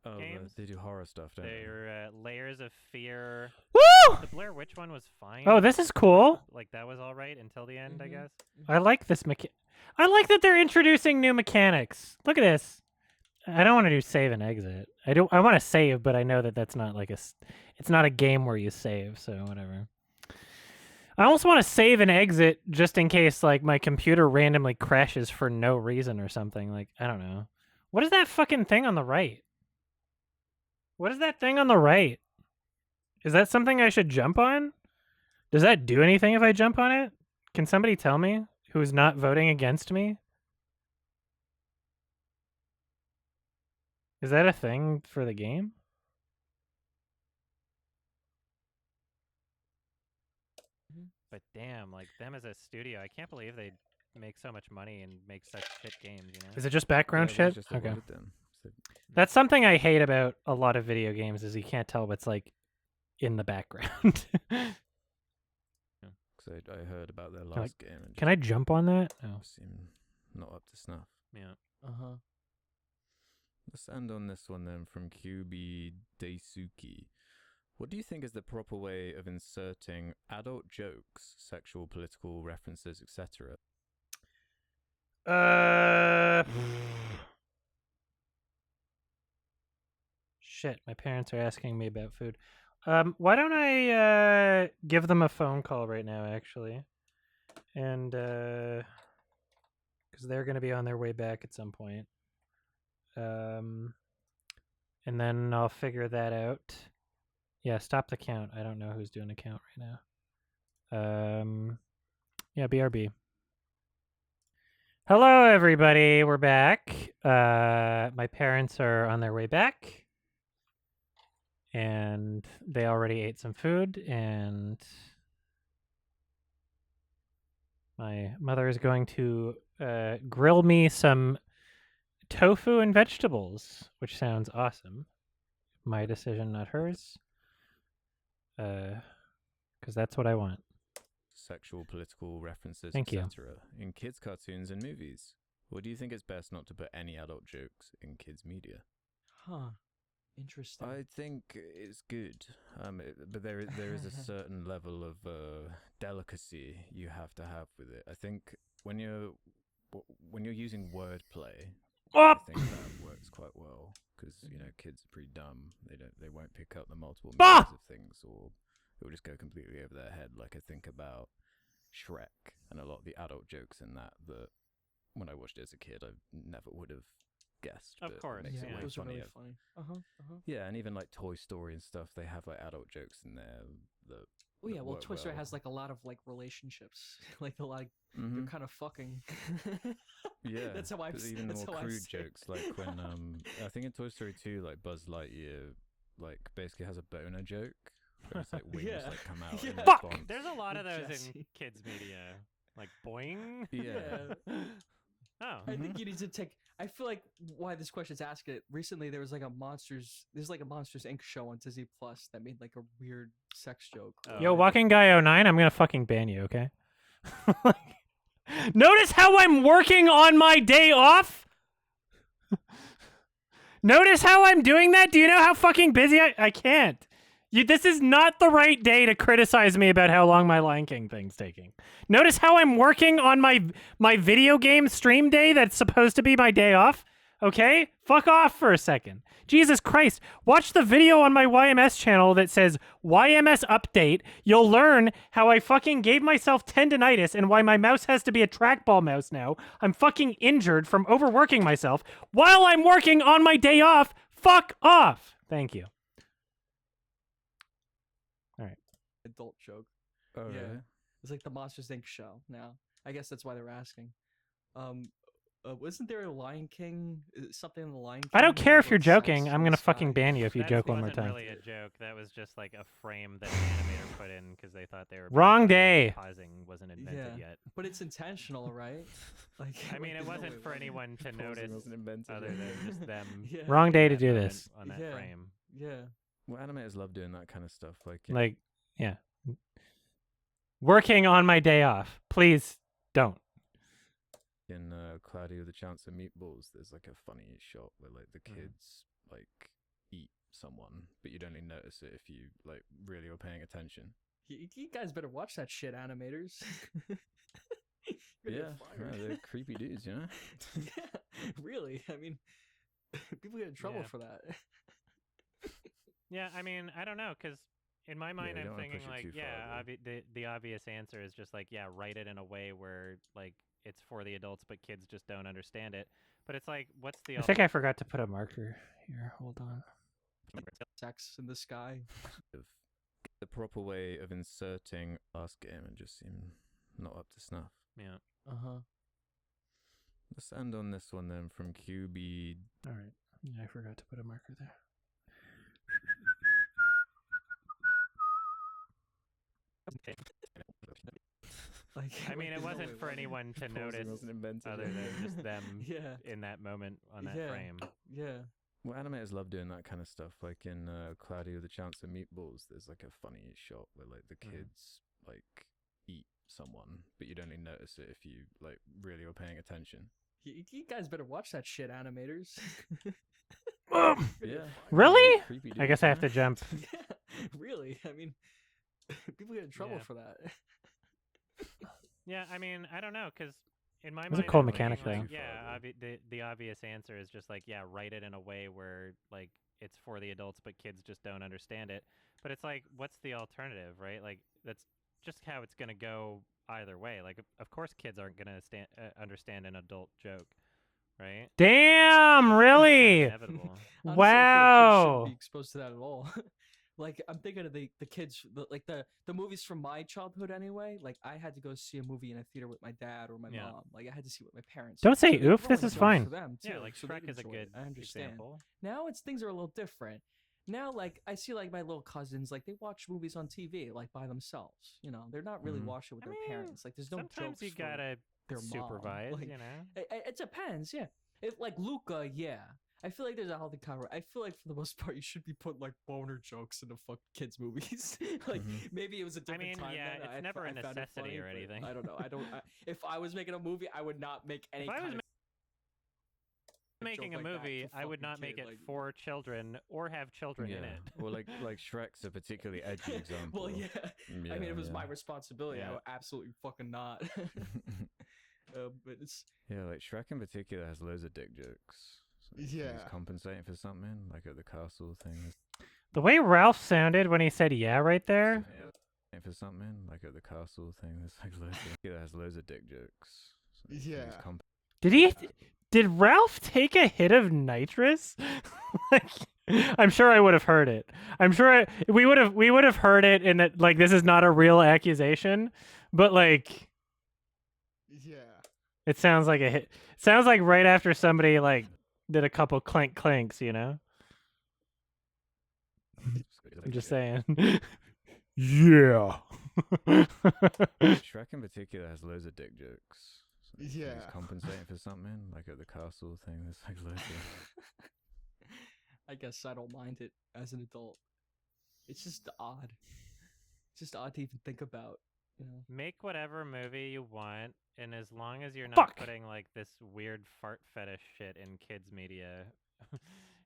Speaker 3: Oh,
Speaker 1: games.
Speaker 3: they do horror stuff, don't they?
Speaker 1: They're Layers of Fear.
Speaker 4: Woo!
Speaker 1: The Blair Witch one was fine.
Speaker 4: Oh, this is cool.
Speaker 1: Like that was all right until the end, I
Speaker 2: Mhm.
Speaker 1: guess.
Speaker 4: I like this I like that they're introducing new mechanics. Look at this. I don't want to do save and exit. I want to save, but I know that that's not like it's not a game where you save, so whatever. I also want to save and exit just in case like my computer randomly crashes for no reason or something. Like, I don't know. What is that fucking thing on the right? What is that thing on the right? Is that something I should jump on? Does that do anything if I jump on it? Can somebody tell me who's not voting against me? Is that a thing for the game?
Speaker 1: But damn, like them as a studio, I can't believe they make so much money and make such shit games, you know?
Speaker 4: Is it just background
Speaker 3: Yeah, it was
Speaker 4: shit?
Speaker 3: just
Speaker 4: Okay.
Speaker 3: awarded them. So
Speaker 4: That's something I hate about a lot of video games is you can't tell what's like
Speaker 1: in the background.
Speaker 3: Because I heard about their
Speaker 1: I-
Speaker 3: last game and
Speaker 1: Can I jump on that? Oh.
Speaker 3: just seem not up to snuff.
Speaker 1: Yeah.
Speaker 2: Uh-huh.
Speaker 3: Let's end on this one then from QB Daisuki. What do you think is the proper way of inserting adult jokes, sexual, political references, etc.?
Speaker 1: Shit, my parents are asking me about food. Why don't I give them a phone call right now, actually, and because they're gonna be on their way back at some point. And then I'll figure that out. Yeah, stop the count. I don't know who's doing the count right now. Yeah, BRB. Hello, everybody. We're back. My parents are on their way back, and they already ate some food, and my mother is going to grill me some tofu and vegetables, which sounds awesome. My decision, not hers. Because that's what I want.
Speaker 3: Sexual, political references,
Speaker 1: Thank you.
Speaker 3: etc. in kids' cartoons and movies? Or do you think it's best not to put any adult jokes in kids' media?
Speaker 2: Huh. Interesting.
Speaker 3: I think it's good, but there is a certain level of delicacy you have to have with it. I think when you're using wordplay, I think that works quite well because kids are pretty dumb. They won't pick up the multiple meanings of things, or it will just go completely over their head. Like I think about Shrek and a lot of the adult jokes in that when I watched it as a kid, I never would have guessed.
Speaker 1: Of
Speaker 3: but it
Speaker 1: course,
Speaker 3: makes it
Speaker 2: yeah,
Speaker 3: way
Speaker 2: those are really
Speaker 3: funnier.
Speaker 2: funny. Uh-huh.
Speaker 3: Yeah, and even like Toy Story and stuff, they have like adult jokes in there.
Speaker 2: Oh yeah, well
Speaker 3: work
Speaker 2: Toy Story
Speaker 3: well.
Speaker 2: has like a lot of like relationships. Like they're
Speaker 3: Mhm.
Speaker 2: kind of fucking.
Speaker 3: Yeah,
Speaker 2: That's how I've
Speaker 3: but
Speaker 2: s-
Speaker 3: even the
Speaker 2: that's
Speaker 3: more
Speaker 2: how I've
Speaker 3: crude
Speaker 2: seen it.
Speaker 3: jokes, like when I think in Toy Story 2, like Buzz Lightyear, like basically has a boner joke. Where it's like wings
Speaker 2: Yeah.
Speaker 3: like come out.
Speaker 2: Yeah.
Speaker 3: In
Speaker 1: Fuck!
Speaker 3: response.
Speaker 1: There's a lot of
Speaker 2: With
Speaker 1: those in
Speaker 2: Jesse.
Speaker 1: kids' media. Like boing.
Speaker 3: Yeah.
Speaker 1: Oh.
Speaker 2: I think you need to take. I feel like why this question's asked it. Recently, there's like a Monsters Inc. show on Disney Plus that made like a weird sex joke.
Speaker 1: Oh.
Speaker 2: where
Speaker 1: Yo,
Speaker 2: it-
Speaker 1: Walking Guy 09, I'm gonna fucking ban you, okay? Notice how I'm working on my day off? Notice how I'm doing that? Do you know how fucking busy I can't. This is not the right day to criticize me about how long my Lion King thing's taking. Notice how I'm working on my video game stream day that's supposed to be my day off? Okay? Fuck off for a second. Jesus Christ. Watch the video on my YMS channel that says YMS update. You'll learn how I fucking gave myself tendinitis and why my mouse has to be a trackball mouse now. I'm fucking injured from overworking myself while I'm working on my day off. Fuck off. Thank you.
Speaker 2: adult joke.
Speaker 3: Oh,
Speaker 2: Yeah.
Speaker 3: really?
Speaker 2: It's like the Monsters Inc. show now. I guess that's why they're asking. Wasn't there a Lion King? Something in the Lion King?
Speaker 1: I don't care if you're
Speaker 2: about sex
Speaker 1: joking.
Speaker 2: in
Speaker 1: I'm
Speaker 2: the
Speaker 1: gonna fucking
Speaker 2: sky?
Speaker 1: ban you if you
Speaker 4: That
Speaker 1: joke one more
Speaker 4: wasn't
Speaker 1: time.
Speaker 4: really a joke. That was just like a frame that an animator put in because they thought they were being
Speaker 1: Wrong
Speaker 4: funny.
Speaker 1: day.
Speaker 4: Pausing wasn't invented
Speaker 2: Yeah.
Speaker 4: yet.
Speaker 2: But it's intentional, right? Like,
Speaker 4: I mean,
Speaker 2: there's
Speaker 4: it
Speaker 2: no
Speaker 4: wasn't
Speaker 2: way
Speaker 4: for
Speaker 2: around it.
Speaker 4: anyone to
Speaker 3: Pausing
Speaker 4: notice
Speaker 3: wasn't invented
Speaker 4: other
Speaker 3: yet.
Speaker 4: than just them.
Speaker 2: Yeah.
Speaker 1: Wrong day
Speaker 4: in
Speaker 1: to
Speaker 4: that
Speaker 1: do
Speaker 4: moment
Speaker 1: this.
Speaker 4: on that
Speaker 2: Yeah.
Speaker 4: frame.
Speaker 2: Yeah.
Speaker 3: Well, animators love doing that kind of stuff. Like,
Speaker 1: Like, yeah. Working on my day off. Please don't.
Speaker 3: in Cloudy with a Chance of Meatballs, there's like a funny shot where like the kids like eat someone, but you'd only notice it if you like really were paying attention.
Speaker 2: You guys better watch that shit, animators. You're gonna
Speaker 3: Yeah,
Speaker 2: get fired.
Speaker 3: they're creepy dudes, you know.
Speaker 2: Yeah, really. I mean, people get in trouble
Speaker 4: Yeah.
Speaker 2: for that.
Speaker 4: Yeah, I mean, I don't know, because in my mind,
Speaker 3: you
Speaker 4: I'm
Speaker 3: don't wanna
Speaker 4: thinking
Speaker 3: push it
Speaker 4: like,
Speaker 3: too
Speaker 4: yeah,
Speaker 3: far,
Speaker 4: the obvious answer is just like, yeah, write it in a way where like it's for the adults, but kids just don't understand it. But it's like, what's the
Speaker 1: I think I forgot to put a marker here. Hold on.
Speaker 2: Sex in the sky.
Speaker 3: Of the proper way of inserting Ask Game and just seem not up to snuff.
Speaker 4: Yeah.
Speaker 2: Uh-huh.
Speaker 3: Let's end on this one then from QB.
Speaker 1: All right. Yeah, I forgot to put a marker there.
Speaker 2: Like,
Speaker 4: I mean, it
Speaker 2: there's no way
Speaker 4: wasn't for
Speaker 2: around it.
Speaker 4: anyone to
Speaker 3: Pausing
Speaker 4: notice
Speaker 3: wasn't invented
Speaker 4: other
Speaker 3: yet.
Speaker 4: than just them
Speaker 2: Yeah.
Speaker 4: in that moment on that
Speaker 2: Yeah.
Speaker 4: frame.
Speaker 2: Yeah.
Speaker 3: Well, animators love doing that kind of stuff. Like in Cloudy with a Chance of Meatballs, there's like a funny shot where like the kids like eat someone, but you'd only notice it if you like really were paying attention.
Speaker 2: You guys better watch that shit, animators.
Speaker 3: Yeah.
Speaker 1: Really?
Speaker 3: Creepy
Speaker 1: I guess
Speaker 3: dudes,
Speaker 1: I
Speaker 3: you
Speaker 1: have
Speaker 3: know?
Speaker 1: to jump.
Speaker 2: Yeah, really. I mean, people get in trouble
Speaker 1: Yeah.
Speaker 2: for that.
Speaker 1: Yeah, I mean, I don't know, because in my
Speaker 4: It's a
Speaker 1: mind,
Speaker 4: cool
Speaker 1: I'm
Speaker 4: mechanic,
Speaker 1: thinking, like,
Speaker 3: though.
Speaker 1: yeah, the obvious answer is just like, yeah, write it in a way where like it's for the adults, but kids just don't understand it. But it's like, what's the alternative, right? Like that's just how it's gonna go either way. Like, of course, kids aren't gonna understand an adult joke, right?
Speaker 4: Damn,
Speaker 1: That's
Speaker 4: really?
Speaker 1: inevitable.
Speaker 2: Honestly, I feel like kids shouldn't
Speaker 4: Wow.
Speaker 2: be exposed to that at all. Like I'm thinking of the kids, like the movies from my childhood anyway. Like I had to go see a movie in a theater with my dad or my
Speaker 1: Yeah.
Speaker 2: mom. Like I had to see it with my parents.
Speaker 4: Don't say
Speaker 2: So they
Speaker 4: oof,
Speaker 2: throw
Speaker 4: this
Speaker 2: in
Speaker 4: is
Speaker 2: jokes
Speaker 4: fine.
Speaker 2: for them too.
Speaker 1: Yeah, like
Speaker 2: so they'd
Speaker 1: Shrek is a
Speaker 2: enjoy
Speaker 1: good
Speaker 2: it. I understand.
Speaker 1: example.
Speaker 2: Now things are a little different. Now, like I see, like my little cousins, like they watch movies on TV, like by themselves. You know, they're not really
Speaker 3: Mhm.
Speaker 2: watching with
Speaker 1: I
Speaker 2: their
Speaker 1: mean,
Speaker 2: parents. Like there's no
Speaker 1: Sometimes
Speaker 2: jokes
Speaker 1: you
Speaker 2: for
Speaker 1: gotta
Speaker 2: their
Speaker 1: supervise,
Speaker 2: mom. Like,
Speaker 1: you know.
Speaker 2: it depends, yeah. If like Luca, yeah. I feel like there's a healthy cover. I feel like for the most part, you should be putting like boner jokes in the fuck kids movies. Like
Speaker 3: Mhm.
Speaker 2: maybe it was a different
Speaker 1: mean,
Speaker 2: time.
Speaker 1: yeah,
Speaker 2: then.
Speaker 1: it's never a
Speaker 2: I found it
Speaker 1: necessity
Speaker 2: funny,
Speaker 1: or
Speaker 2: but
Speaker 1: anything.
Speaker 2: I don't know. If I was making a movie, I would not make any
Speaker 1: If I was
Speaker 2: kind of
Speaker 1: making a
Speaker 2: joke like that
Speaker 1: movie,
Speaker 2: for
Speaker 1: I would
Speaker 2: fucking
Speaker 1: not make
Speaker 2: kid,
Speaker 1: it
Speaker 2: like-
Speaker 1: for children or have children in
Speaker 3: Yeah.
Speaker 1: it.
Speaker 3: Well, like Shrek's a particularly edgy example.
Speaker 2: Well, yeah.
Speaker 3: Yeah,
Speaker 2: I mean, it was my
Speaker 3: yeah.
Speaker 2: responsibility. I
Speaker 1: Yeah.
Speaker 2: would absolutely fucking not. But it's
Speaker 3: Yeah, like Shrek in particular has loads of dick jokes. So he's
Speaker 5: Yeah.
Speaker 3: compensating for something, like at the castle thing.
Speaker 4: The way Ralph sounded when he said yeah right there.
Speaker 3: Yeah, for something, like at the castle thing. There's like loads of, yeah, has loads of dick jokes. So he's
Speaker 5: Yeah.
Speaker 4: Did Ralph take a hit of nitrous? Like, I'm sure I would have heard it. I'm sure we would have heard it, and that like this is not a real accusation, but like
Speaker 5: Yeah.
Speaker 4: it sounds like a hit. It sounds like right after somebody like did a couple clank clanks, you know. I'm just saying. Yeah.
Speaker 3: Shrek in particular has loads of dick jokes. So he's
Speaker 5: Yeah.
Speaker 3: compensating for something, like at the castle thing. There's like loads of.
Speaker 2: I guess I don't mind it as an adult. It's just odd. It's just odd to even think about. You know.
Speaker 1: Make whatever movie you want, and as long as you're not
Speaker 4: Fuck.
Speaker 1: putting like this weird fart fetish shit in kids media,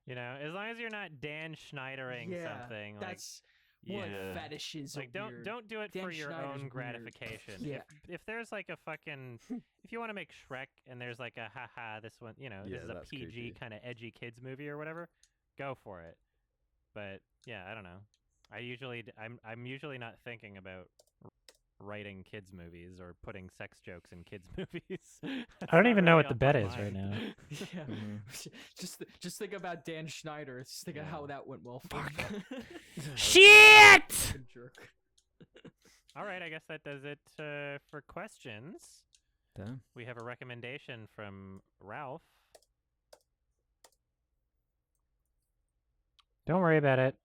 Speaker 1: you know, as long as you're not Dan Schneidering something,
Speaker 2: that's
Speaker 1: like
Speaker 2: more
Speaker 1: yeah.
Speaker 2: like fetishes.
Speaker 1: like
Speaker 2: are weird.
Speaker 1: don't do it
Speaker 2: Dan
Speaker 1: for your
Speaker 2: Schneider's
Speaker 1: own
Speaker 2: weird.
Speaker 1: gratification.
Speaker 2: Yeah.
Speaker 1: If there's like a fucking if you want to make Shrek and there's like a haha this one, you know,
Speaker 3: Yeah,
Speaker 1: this is a
Speaker 3: that's
Speaker 1: PG
Speaker 3: creepy.
Speaker 1: kind of edgy kids movie or whatever, go for it. But yeah, I don't know. I'm usually not thinking about writing kids movies or putting sex jokes in kids movies.
Speaker 4: I don't even know what the bet is right now.
Speaker 2: Yeah.
Speaker 3: Mhm.
Speaker 2: Just think about Dan Schneider. Just think of how that went well for him.
Speaker 4: Shit!
Speaker 2: Fucking jerk.
Speaker 1: All right, I guess that does it for questions.
Speaker 3: Damn.
Speaker 1: We have a recommendation from Ralph.
Speaker 4: Don't worry about it.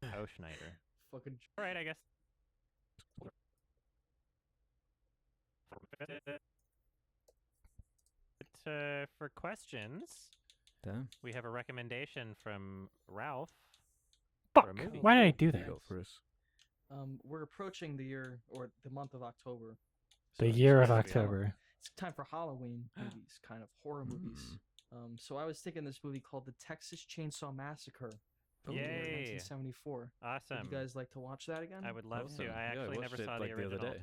Speaker 1: Oh, Schneider.
Speaker 2: Fucking
Speaker 1: All right, I guess. For questions,
Speaker 3: Damn.
Speaker 1: we have a recommendation from Ralph.
Speaker 4: Fuck.
Speaker 1: a movie.
Speaker 4: Why did I do
Speaker 3: You
Speaker 4: that?
Speaker 3: got for us.
Speaker 2: We're approaching the year or the month of October.
Speaker 4: The
Speaker 2: it's
Speaker 4: year of
Speaker 2: time for
Speaker 4: October.
Speaker 2: It's time for Halloween movies, kind of horror movies. So I was thinking this movie called The Texas Chainsaw Massacre from the year
Speaker 1: Yay.
Speaker 2: 1974. Would
Speaker 1: Awesome.
Speaker 2: you guys like to watch that again?
Speaker 1: I would love
Speaker 3: Awesome.
Speaker 1: to. I
Speaker 3: Yeah,
Speaker 1: actually
Speaker 3: watched
Speaker 1: never
Speaker 3: it,
Speaker 1: saw
Speaker 3: like,
Speaker 1: the
Speaker 3: the other
Speaker 1: original.
Speaker 3: day.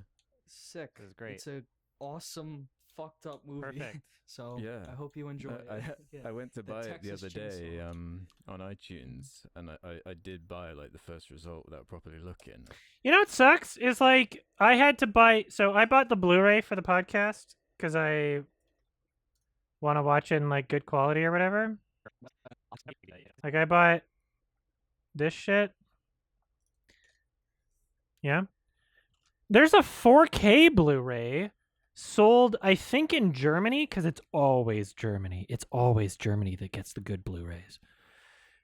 Speaker 2: Sick.
Speaker 1: It was great.
Speaker 2: It's a awesome fucked up movie.
Speaker 1: Perfect.
Speaker 2: So
Speaker 3: Yeah.
Speaker 2: I hope you enjoy it. Yeah.
Speaker 3: I went to
Speaker 2: The
Speaker 3: buy it the
Speaker 2: Texas
Speaker 3: other day
Speaker 2: Chainsaw.
Speaker 3: on iTunes, and I did buy like the first result without properly looking.
Speaker 4: You know what sucks is like I had to buy. So I bought the Blu-ray for the podcast because I want to watch it in like good quality or whatever. Like I bought this shit. Yeah. There's a 4K Blu-ray sold, I think, in Germany because it's always Germany. It's always Germany that gets the good Blu-rays.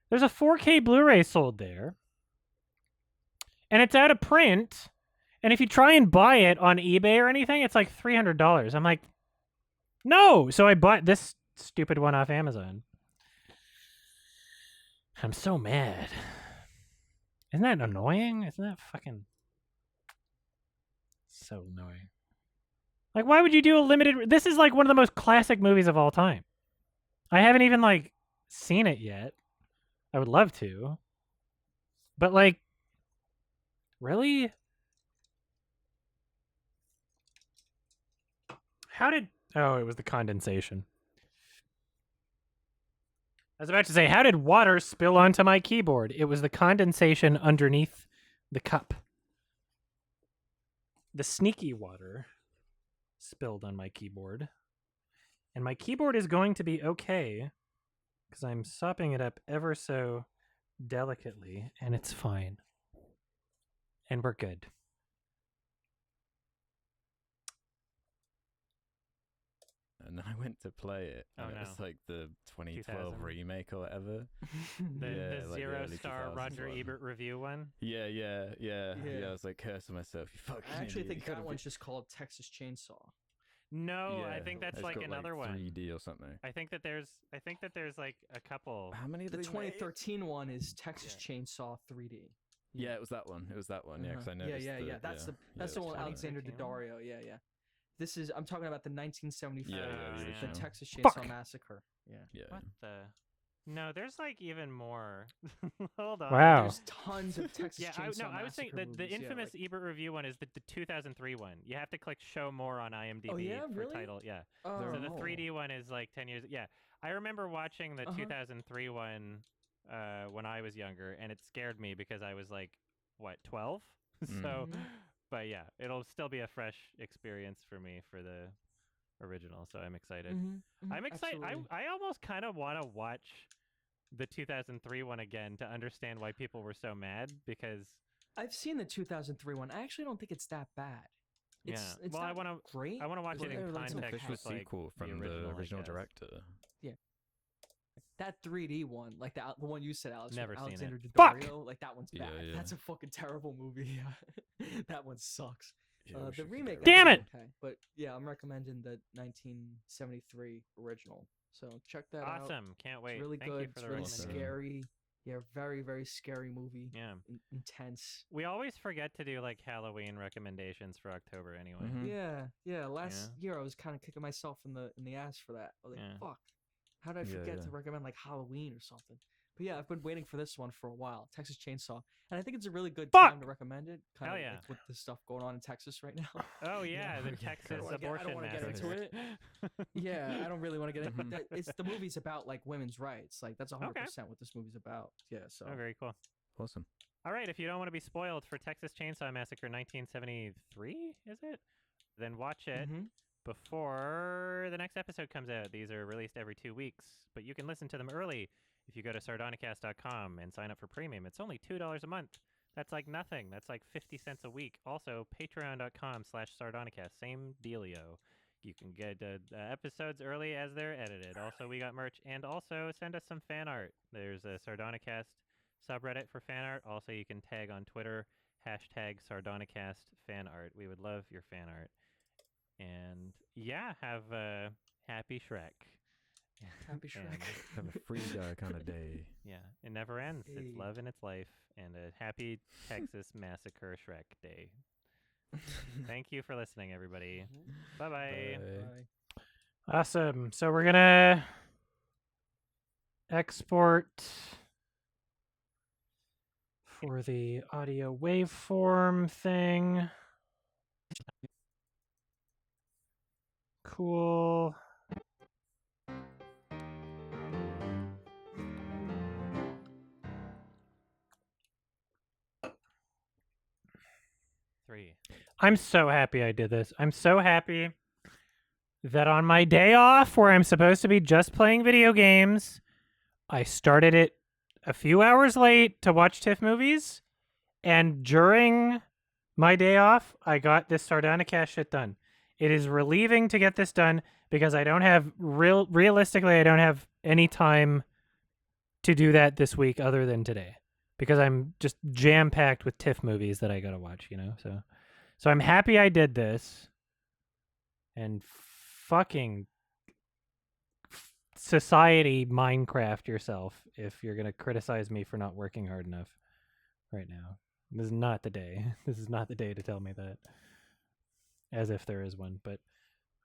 Speaker 4: There's a 4K Blu-ray sold there, and it's out of print. And if you try and buy it on eBay or anything, it's like $300. I'm like, no. So I bought this
Speaker 1: stupid one off Amazon. I'm so mad. Isn't that annoying? Isn't that fucking so annoying? Like, why would you do a limited? This is like one of the most classic movies of all time. I haven't even like seen it yet. I would love to, but like, really? How did? Oh, it was the condensation. I was about to say, how did water spill onto my keyboard? It was the condensation underneath the cup. The sneaky water spilled on my keyboard. And my keyboard is going to be okay because I'm sopping it up ever so delicately, and it's fine. And we're good.
Speaker 3: And then I went to play it, and
Speaker 1: Oh,
Speaker 3: it
Speaker 1: no.
Speaker 3: was like the 2012
Speaker 1: 2000.
Speaker 3: remake or whatever.
Speaker 1: The
Speaker 3: Yeah, like the
Speaker 1: zero
Speaker 3: early
Speaker 1: star
Speaker 3: 2000s
Speaker 1: Roger
Speaker 3: one.
Speaker 1: Ebert review one.
Speaker 3: Yeah.
Speaker 2: Yeah.
Speaker 3: I was like cursing myself. You fucking
Speaker 2: I actually
Speaker 3: idiot.
Speaker 2: think
Speaker 3: You gotta
Speaker 2: that
Speaker 3: be-
Speaker 2: one's just called Texas Chainsaw.
Speaker 1: No, I
Speaker 3: Yeah,
Speaker 1: think that's
Speaker 3: it's
Speaker 1: like
Speaker 3: got,
Speaker 1: another one.
Speaker 3: 3D or something.
Speaker 1: I think that there's like a couple.
Speaker 3: How many?
Speaker 2: The
Speaker 3: did they make?
Speaker 2: 2013 one is Texas Chainsaw 3D.
Speaker 3: Yeah, it was that one. It was that one. Yeah, because I
Speaker 2: Yeah,
Speaker 3: noticed.
Speaker 2: yeah. That's the that's the
Speaker 3: it was
Speaker 2: one
Speaker 3: funny.
Speaker 2: Alexander
Speaker 1: 2013 one?
Speaker 2: Daddario. Yeah. This is I'm talking about the 1974
Speaker 3: Yeah,
Speaker 1: the
Speaker 2: the
Speaker 1: original.
Speaker 2: Texas Chainsaw
Speaker 1: Fuck.
Speaker 2: Massacre. Yeah.
Speaker 3: Yeah.
Speaker 1: What the? No, there's like even more. Hold on.
Speaker 4: Wow.
Speaker 2: There's tons of Texas
Speaker 1: Yeah,
Speaker 2: Chainsaw
Speaker 1: I was saying
Speaker 2: Massacre
Speaker 1: the
Speaker 2: movies,
Speaker 1: infamous
Speaker 2: yeah, like,
Speaker 1: Ebert review one is the 2003 one. You have to click show more on IMDb
Speaker 2: yeah?
Speaker 1: for
Speaker 2: Really?
Speaker 1: title. Yeah.
Speaker 2: oh,
Speaker 1: So the 3D one is like 10 years. Yeah, I remember watching the
Speaker 2: Uh-huh.
Speaker 1: 2003 one when I was younger, and it scared me because I was like, what, 12? So,
Speaker 2: Mhm.
Speaker 1: but yeah, it'll still be a fresh experience for me for the original. So I'm excited. I'm excited. I almost kind of want to watch the 2003 one again to understand why people were so mad because
Speaker 2: I've seen the 2003 one. I actually don't think it's that bad. It's,
Speaker 1: Yeah.
Speaker 2: It's
Speaker 1: Well, I
Speaker 2: not
Speaker 1: wanna-
Speaker 2: great.
Speaker 1: I want to watch
Speaker 2: but
Speaker 1: it in
Speaker 2: they're, like,
Speaker 3: It's an
Speaker 1: context
Speaker 3: official
Speaker 1: with like
Speaker 3: sequel
Speaker 1: the
Speaker 3: from
Speaker 1: original,
Speaker 3: the
Speaker 1: I
Speaker 3: original
Speaker 1: guess.
Speaker 3: director.
Speaker 2: That 3D one, like the one you said, Alex, with
Speaker 1: Never seen it.
Speaker 2: Alexander
Speaker 4: Fuck!
Speaker 2: Daddario, like that one's
Speaker 3: Yeah,
Speaker 2: bad.
Speaker 3: yeah.
Speaker 2: That's a fucking terrible movie. That one sucks.
Speaker 3: Yeah, we
Speaker 2: The
Speaker 3: should
Speaker 2: remake,
Speaker 3: figure
Speaker 2: I
Speaker 4: Damn
Speaker 2: think,
Speaker 4: it!
Speaker 2: is okay. But yeah, I'm recommending the 1973 original. So check that out.
Speaker 1: Awesome. Can't wait.
Speaker 2: It's really
Speaker 1: Thank
Speaker 2: good.
Speaker 1: you for
Speaker 2: It's
Speaker 1: the
Speaker 2: really
Speaker 3: recommendation.
Speaker 2: scary. Yeah, very very scary movie.
Speaker 1: Yeah.
Speaker 2: Intense.
Speaker 1: We always forget to do like Halloween recommendations for October anyway.
Speaker 3: Mhm.
Speaker 2: Yeah. Last year I was kind of kicking myself in the ass for that. I was like,
Speaker 1: Yeah.
Speaker 2: fuck. How did I
Speaker 3: Yeah,
Speaker 2: forget
Speaker 3: yeah.
Speaker 2: to recommend like Halloween or something? But yeah, I've been waiting for this one for a while, Texas Chainsaw, and I think it's a really good
Speaker 4: Fuck!
Speaker 2: time to recommend it. Kind
Speaker 1: Hell
Speaker 2: of
Speaker 1: yeah.
Speaker 2: like with the stuff going on in Texas right now.
Speaker 1: Oh yeah, the
Speaker 2: I
Speaker 1: Texas
Speaker 2: don't wanna get- I don't
Speaker 1: abortion
Speaker 2: wanna get into
Speaker 1: massacre.
Speaker 2: Yeah, I don't really want to get into
Speaker 3: Mhm.
Speaker 2: that. It's the movie's about like women's rights. Like that's 100% what this movie's about. Yeah, so
Speaker 1: Oh, very cool.
Speaker 3: Awesome.
Speaker 1: All right, if you don't want to be spoiled for Texas Chainsaw Massacre 1973, is it? Then watch it
Speaker 2: Mhm.
Speaker 1: before the next episode comes out. These are released every 2 weeks, but you can listen to them early if you go to sardonicast.com and sign up for premium. It's only $2 a month. That's like nothing. That's like 50 cents a week. Also, patreon.com/sardonicast. Same dealio. You can get episodes early as they're edited. Also, we got merch. And also, send us some fan art. There's a Sardonicast subreddit for fan art. Also, you can tag on Twitter, #Sardonicast fan art. We would love your fan art. And yeah, have a happy Shrek.
Speaker 2: Happy Shrek.
Speaker 1: And,
Speaker 3: Have a free guy kind of day.
Speaker 1: yeah, it never ends.
Speaker 2: Hey.
Speaker 1: It's love and it's life. And a happy Texas Massacre Shrek Day. Thank you for listening, everybody. Bye-bye.
Speaker 2: Bye.
Speaker 4: Awesome. So we're gonna export for the audio waveform thing. Cool.
Speaker 1: Three.
Speaker 4: I'm so happy I did this. I'm so happy that on my day off where I'm supposed to be just playing video games, I started it a few hours late to watch TIFF movies, and during my day off, I got this Sardonicast shit done. It is relieving to get this done because I don't have realistically I don't have any time to do that this week other than today because I'm just jam packed with TIFF movies that I gotta watch, you know. So I'm happy I did this, and fucking
Speaker 1: society Minecraft yourself if you're gonna criticize me for not working hard enough right now. This is not the day. This is not the day to tell me that. As if there is one, but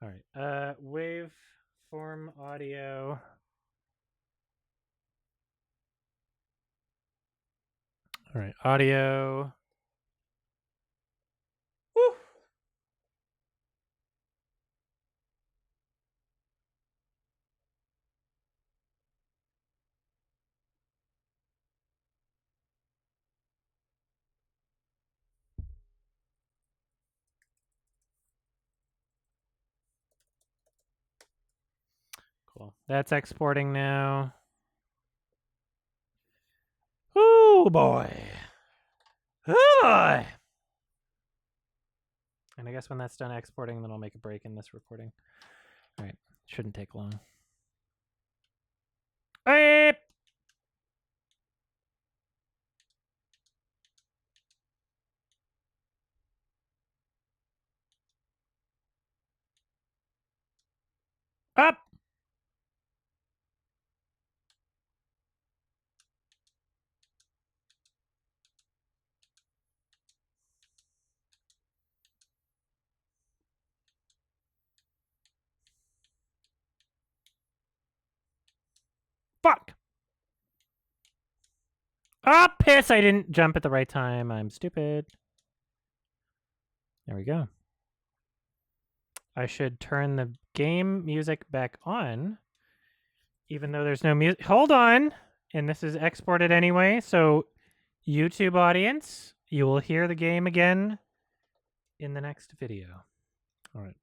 Speaker 1: all right. Waveform audio. All right, audio. Woo! Cool. That's exporting now. Oh boy. Oh boy. And I guess when that's done exporting, then I'll make a break in this recording. All right. Shouldn't take long. Hey! Up! Fuck! Ah, piss! I didn't jump at the right time. I'm stupid. There we go. I should turn the game music back on, even though there's no music. Hold on! And this is exported anyway, so YouTube audience, you will hear the game again in the next video. All right.